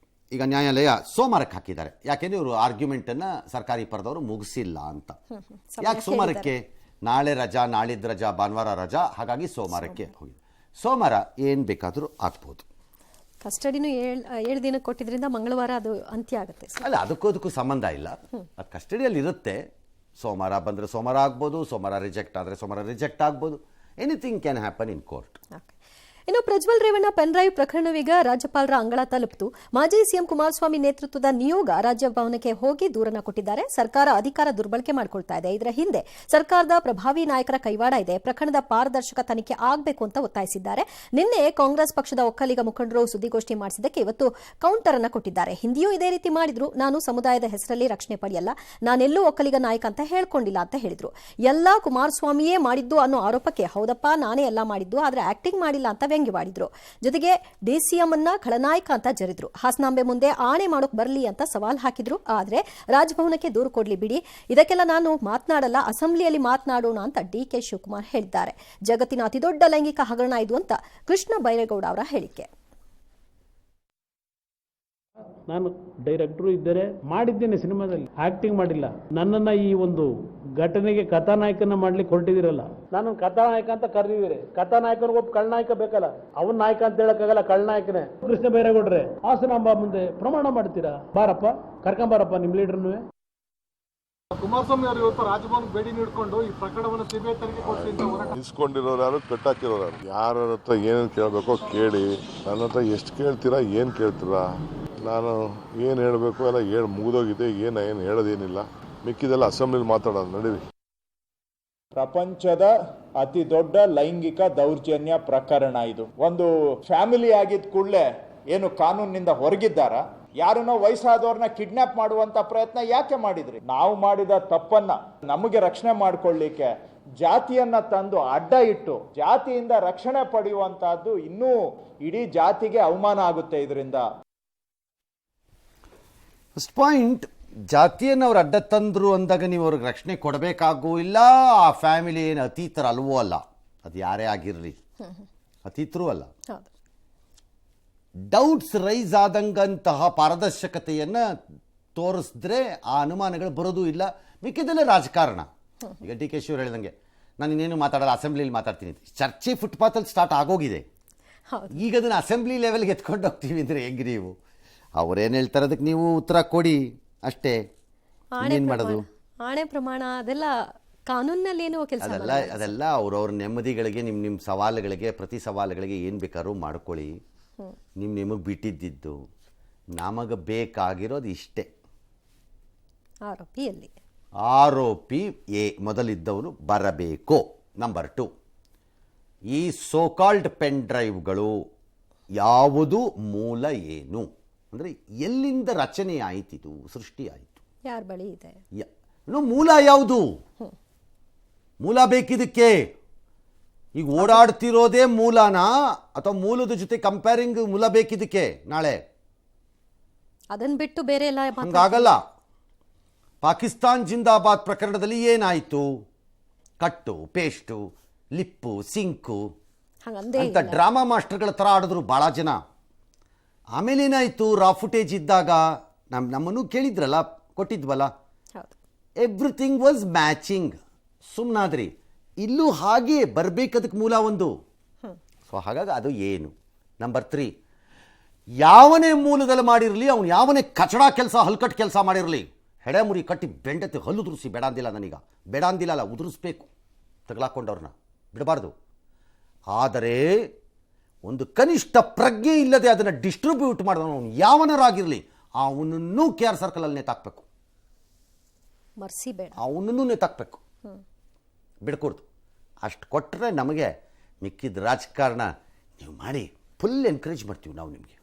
ಈಗ ನ್ಯಾಯಾಲಯ ಸೋಮವಾರಕ್ಕೆ ಹಾಕಿದ್ದಾರೆ. ಯಾಕೆಂದರೆ ಇವರು ಆರ್ಗ್ಯುಮೆಂಟನ್ನು ಸರ್ಕಾರಿ ಪರದವರು ಮುಗಿಸಿಲ್ಲ ಅಂತ. ಯಾಕೆ ಸೋಮವಾರಕ್ಕೆ? ನಾಳೆ ರಜಾ, ನಾಳಿದ್ದು ರಜಾ, ಭಾನುವಾರ ರಜಾ, ಹಾಗಾಗಿ ಸೋಮವಾರಕ್ಕೆ ಹೋಗಿದೆ. ಸೋಮವಾರ ಏನು ಬೇಕಾದರೂ ಆಗ್ಬೋದು. ಕಸ್ಟಡಿನೂ 7 ದಿನಕ್ಕೆ ಕೊಟ್ಟಿದ್ರಿಂದ ಮಂಗಳವಾರ ಅದು ಅಂತ್ಯ ಆಗುತ್ತೆ. ಅಲ್ಲ, ಅದಕ್ಕೂ ಸಂಬಂಧ ಇಲ್ಲ. ಅದು ಕಸ್ಟಡಿಯಲ್ಲಿ ಇರುತ್ತೆ. ಸೋಮವಾರ ಬಂದರೆ ಸೋಮವಾರ ಆಗ್ಬೋದು, ಸೋಮವಾರ ರಿಜೆಕ್ಟ್ ಆದರೆ ಸೋಮವಾರ ರಿಜೆಕ್ಟ್ ಆಗ್ಬೋದು. Anything can happen in court. ಇನ್ನು ಪ್ರಜ್ವಲ್ ರೇವಣ್ಣ ಪೆನ್ಡ್ರೈವ್ ಪ್ರಕರಣವೀಗ ರಾಜ್ಯಪಾಲರ ಅಂಗಳ ತಲುಪಿತು. ಮಾಜಿ ಸಿಎಂ ಕುಮಾರಸ್ವಾಮಿ ನೇತೃತ್ವದ ನಿಯೋಗ ರಾಜಭವನಕ್ಕೆ ಹೋಗಿ ದೂರನ್ನ ಕೊಟ್ಟಿದ್ದಾರೆ. ಸರ್ಕಾರ ಅಧಿಕಾರ ದುರ್ಬಳಕೆ ಮಾಡಿಕೊಳ್ತಾ ಇದೆ, ಇದರ ಹಿಂದೆ ಸರ್ಕಾರದ ಪ್ರಭಾವಿ ನಾಯಕರ ಕೈವಾಡ ಇದೆ, ಪ್ರಕರಣದ ಪಾರದರ್ಶಕ ತನಿಖೆ ಆಗಬೇಕು ಅಂತ ಒತ್ತಾಯಿಸಿದ್ದಾರೆ. ನಿನ್ನೆ ಕಾಂಗ್ರೆಸ್ ಪಕ್ಷದ ಒಕ್ಕಲಿಗ ಮುಖಂಡರು ಸುದ್ದಿಗೋಷ್ಠಿ ಮಾಡಿಸಿದ್ದಕ್ಕೆ ಇವತ್ತು ಕೌಂಟರ್ ಅನ್ನ ಕೊಟ್ಟಿದ್ದಾರೆ. ಹಿಂದಿಯೂ ಇದೇ ರೀತಿ ಮಾಡಿದ್ರು, ನಾನು ಸಮುದಾಯದ ಹೆಸರಲ್ಲಿ ರಕ್ಷಣೆ ಪಡೆಯಲ್ಲ, ನಾನೆಲ್ಲೂ ಒಕ್ಕಲಿಗ ನಾಯಕ ಅಂತ ಹೇಳ್ಕೊಂಡಿಲ್ಲ ಅಂತ ಹೇಳಿದ್ರು. ಎಲ್ಲ ಕುಮಾರಸ್ವಾಮಿಯೇ ಮಾಡಿದ್ದು ಅನ್ನೋ ಆರೋಪಕ್ಕೆ ಹೌದಪ್ಪ ನಾನೇ ಎಲ್ಲ ಮಾಡಿದ್ದು, ಆದ್ರೆ ಆಕ್ಟಿಂಗ್ ಮಾಡಿಲ್ಲ ಅಂತ ವ್ಯಂಗ್ಯವಾಡಿದ್ರು. ಜೊತೆಗೆ ಡಿಸಿಎಂ ಅನ್ನ ಖಳನಾಯಕ ಅಂತ ಜರಿದ್ರು. ಹಾಸನಾಂಬೆ ಮುಂದೆ ಆಣೆ ಮಾಡೋಕ್ ಬರಲಿ ಅಂತ ಸವಾಲ್ ಹಾಕಿದ್ರು. ಆದ್ರೆ ರಾಜಭವನಕ್ಕೆ ದೂರು ಕೊಡ್ಲಿ ಬಿಡಿ, ಇದಕ್ಕೆಲ್ಲ ನಾನು ಮಾತನಾಡಲ್ಲ, ಅಸೆಂಬ್ಲಿಯಲ್ಲಿ ಮಾತನಾಡೋಣ ಅಂತ ಡಿಕೆ ಶಿವಕುಮಾರ್ ಹೇಳಿದ್ದಾರೆ. ಜಗತ್ತಿನ ಅತಿದೊಡ್ಡ ಲೈಂಗಿಕ ಹಗರಣ ಇದು ಅಂತ ಕೃಷ್ಣ ಬೈರೇಗೌಡ ಅವರ ಹೇಳಿಕೆ. ನಾನು ಡೈರೆಕ್ಟರ್ ಇದ್ದರೆ ಮಾಡಿದ್ದೇನೆ, ಸಿನಿಮಾದಲ್ಲಿ ಆಕ್ಟಿಂಗ್ ಮಾಡಿಲ್ಲ. ನನ್ನನ್ನ ಈ ಒಂದು ಘಟನೆಗೆ ಕಥಾನಾಯಕನ ಮಾಡ್ಲಿಕ್ಕೆ ಹೊರಟಿದಿರಲ್ಲ. ನಾನು ಕಥಾನಾಯಕ ಅಂತ ಕರೆದಿದ್ದೀರಿ. ಕಥಾನಾಯಕನಿಗೆ ಒಬ್ಬ ಕಳ್ಳನಾಯಕ ಬೇಕಲ್ಲ, ಅವನ್ ನಾಯಕ ಅಂತ ಹೇಳಕ್ಕಾಗಲ್ಲ, ಕಳ್ಳನಾಯಕನೇ. ಕೃಷ್ಣ ಬೈರೇಗೌಡ್ರೆ ಹಾಸನಾಂಬ ಮುಂದೆ ಪ್ರಮಾಣ ಮಾಡ್ತೀರಾ? ಬಾರಪ್ಪ, ಕರ್ಕೊಂಬಾರಪ್ಪ ನಿಮ್ ಲೀಡರ್ನು. ಕುಮಾರಸ್ವಾಮಿ ಅವರು ಇವತ್ತು ರಾಜಭವನಕ್ಕೆ ಭೇಟಿ ನೀಡಿಕೊಂಡು ಈ ಪ್ರಕರಣವನ್ನು ಸಿಬಿಐ ತನಿಖೆ ಕೊಡಿಸಿ ನಿಲ್ಸ್ಕೊಂಡಿರೋರು ಯಾರು, ಕಟ್ಟಾಕಿರೋರು ಯಾರು, ಯಾರ ಹತ್ರ ಏನೇನು ಕೇಳಬೇಕೋ ಕೇಳಿ. ನನ್ನ ಹತ್ರ ಎಷ್ಟು ಕೇಳ್ತೀರಾ, ಏನು ಕೇಳ್ತೀರಾ, ನಾನು ಏನು ಹೇಳಬೇಕು ಎಲ್ಲ ಮುಗಿದೋಗಿದೆ. ಏನು ಹೇಳೋದೇನಿಲ್ಲ, ಮಿಕ್ಕಿದೆಲ್ಲ ಅಸೆಂಬ್ಲಿಲಿ ಮಾತಾಡೋದು. ನಡೀರಿ. ಪ್ರಪಂಚದ ಅತಿ ದೊಡ್ಡ ಲೈಂಗಿಕ ದೌರ್ಜನ್ಯ ಪ್ರಕರಣ ಇದು. ಒಂದು ಫ್ಯಾಮಿಲಿ ಆಗಿದ್ದ ಕೂಡಲೇ ಏನು ಕಾನೂನಿನಿಂದ ಹೊರಗಿದ್ದಾರ? ಯಾರನ್ನೋ ವಯಸ್ಸಾದವ್ರನ್ನ ಕಿಡ್ನಾಪ್ ಮಾಡುವಂತ ಪ್ರಯತ್ನ ಯಾಕೆ ಮಾಡಿದ್ರಿ? ನಾವು ಮಾಡಿದ ತಪ್ಪನ್ನ ನಮಗೆ ರಕ್ಷಣೆ ಮಾಡ್ಕೊಳ್ಳಿಕ್ಕೆ ಜಾತಿಯನ್ನ ತಂದು ಅಡ್ಡ ಇಟ್ಟು ಜಾತಿಯಿಂದ ರಕ್ಷಣೆ ಪಡೆಯುವಂತಹದ್ದು ಇನ್ನೂ ಇಡೀ ಜಾತಿಗೆ ಅವಮಾನ ಆಗುತ್ತೆ. ಇದರಿಂದ ಫಸ್ಟ್ ಪಾಯಿಂಟ್, ಜಾತಿಯನ್ನು ಅವ್ರು ಅಡ್ಡ ತಂದರು ಅಂದಾಗ ನೀವು ಅವ್ರಿಗೆ ರಕ್ಷಣೆ ಕೊಡಬೇಕಾಗೂ ಇಲ್ಲ. ಆ ಫ್ಯಾಮಿಲಿ ಏನು ಅತೀತರ ಅಲ್ವೋ ಅಲ್ಲ, ಅದು ಯಾರೇ ಆಗಿರಲಿ, ಅತೀತರೂ ಅಲ್ಲ. ಡೌಟ್ಸ್ ರೈಸ್ ಆದಂಗಂತಹ ಪಾರದರ್ಶಕತೆಯನ್ನು ತೋರಿಸಿದ್ರೆ ಆ ಅನುಮಾನಗಳು ಬರೋದು ಇಲ್ಲ. ಮಿಕ್ಕಿದಲ್ಲೇ ರಾಜಕಾರಣ. ಈಗ ಡಿ ಕೆ ಶಿವರು ಹೇಳಿದಂಗೆ ನಾನು ಇನ್ನೇನು ಮಾತಾಡಲ್ಲ, ಅಸೆಂಬ್ಲಿಲಿ ಮಾತಾಡ್ತೀನಿ. ಚರ್ಚೆ ಫುಟ್ಪಾತಲ್ಲಿ ಸ್ಟಾರ್ಟ್ ಆಗೋಗಿದೆ. ಈಗ ಅದನ್ನು ಅಸೆಂಬ್ಲಿ ಲೆವೆಲ್ಗೆ ಎತ್ಕೊಂಡು ಹೋಗ್ತೀವಿ ಅಂದರೆ ಹೆಂಗೆ ನೀವು? ಅವ್ರೇನು ಹೇಳ್ತಾರೆ ಅದಕ್ಕೆ ನೀವು ಉತ್ತರ ಕೊಡಿ ಅಷ್ಟೇ. ಏನು ಮಾಡೋದು? ಆಣೆ ಪ್ರಮಾಣ ಅದೆಲ್ಲ ಕಾನೂನಿನಲ್ಲಿ ಏನೋ ಕೆಲಸ ಅದೆಲ್ಲ ಅವ್ರವ್ರ ನೆಮ್ಮದಿಗಳಿಗೆ, ನಿಮ್ಮ ಸವಾಲುಗಳಿಗೆ, ಪ್ರತಿ ಸವಾಲುಗಳಿಗೆ ಏನು ಬೇಕಾದ್ರೂ ಮಾಡ್ಕೊಳ್ಳಿ. ನಿಮಗೆ ಬಿಟ್ಟಿದ್ದು ನಮಗೆ ಬೇಕಾಗಿರೋದು ಇಷ್ಟೇ. ಆರೋಪಿ ಎ ಮೊದಲಿದ್ದವನು ಬರಬೇಕು. ನಂಬರ್ 2, ಈ ಸೋಕಾಲ್ಡ್ ಪೆನ್ ಡ್ರೈವ್ಗಳು ಯಾವುದು, ಮೂಲ ಏನು ಅಂದರೆ ಎಲ್ಲಿಂದ ರಚನೆ ಆಯ್ತಿದು, ಸೃಷ್ಟಿ ಆಯಿತು, ಯಾರ ಬಳಿ ಇದೆ, ಮೂಲ ಯಾವುದು? ಮೂಲ ಬೇಕಿದಕ್ಕೆ. ಈಗ ಓಡಾಡ್ತಿರೋದೇ ಮೂಲನಾ ಅಥವಾ ಮೂಲದ ಜೊತೆ ಕಂಪೇರಿಂಗ್ ಮೂಲ ಬೇಕಿದಕ್ಕೆ? ನಾಳೆ ಅದನ್ನು ಬಿಟ್ಟು ಬೇರೆ ಎಲ್ಲ ಹಂಗಾಗಲ್ಲ. ಪಾಕಿಸ್ತಾನ್ ಜಿಂದಾಬಾದ್ ಪ್ರಕರಣದಲ್ಲಿ ಏನಾಯಿತು? ಕಟ್ಟು, ಪೇಸ್ಟು, ಲಿಪ್ಪು, ಸಿಂಕು, ಹಂಗಂದೇ ಅಂತ ಡ್ರಾಮಾ ಮಾಸ್ಟರ್ಗಳ ಥರ ಆಡಿದ್ರು ಭಾಳ ಜನ. ಆಮೇಲೆ ಏನಾಯಿತು, ರಾ ಫುಟೇಜ್ ಇದ್ದಾಗ ನಮ್ಮನ್ನು ಕೇಳಿದ್ರಲ್ಲ, ಕೊಟ್ಟಿದ್ವಲ್ಲ, ಹೌದು. Everything was matching. ಸುಮ್ಮನಾದ್ರಿ. ಇಲ್ಲೂ ಹಾಗೆ ಬರಬೇಕದಕ್ಕೆ ಮೂಲ ಒಂದು. ಸೊ ಹಾಗಾಗಿ ಅದು ಏನು. ನಂಬರ್ 3, ಯಾವನೇ ಮೂಲದಲ್ಲಿ ಮಾಡಿರಲಿ, ಅವನು ಯಾವನೇ ಕಚಡ ಕೆಲಸ, ಹಲ್ಕಟ್ಟು ಕೆಲಸ ಮಾಡಿರಲಿ, ಹೆಡೆ ಮುರಿ ಕಟ್ಟಿ ಬೆಂಡತೆ ಹಲ್ಲು ಉದುರಿಸಿ, ಬೇಡ ಅಂದಿಲ್ಲ ನನಗ, ಬೇಡ ಅಂದಿಲ್ಲ ಅಲ್ಲ, ಉದುರಿಸ್ಬೇಕು ತಗಲಾಕೊಂಡವ್ರನ್ನ, ಬಿಡಬಾರ್ದು. ಆದರೆ ಒಂದು ಕನಿಷ್ಠ ಪ್ರಜ್ಞೆ ಇಲ್ಲದೆ ಅದನ್ನು ಡಿಸ್ಟ್ರಿಬ್ಯೂಟ್ ಮಾಡಿದವನು ಅವನು ಯಾವನರಾಗಿರಲಿ, ಅವನನ್ನು KR ಸರ್ಕಲಲ್ಲಿ ನೇತಾಕಬೇಕು, ಮರ್ಸಿ ಬೇಡ, ಅವನನ್ನು ನೇತಾಕಬೇಕು, ಬಿಡ್ಕೊಡ್ದು. ಅಷ್ಟು ಕೊಟ್ಟರೆ ನಮಗೆ ಮಿಕ್ಕಿದ ರಾಜಕಾರಣ ನೀವು ಮಾಡಿ ಫುಲ್ ಎನ್ಕರೇಜ್ ಮಾಡ್ತೀವಿ ನಾವು ನಿಮಗೆ.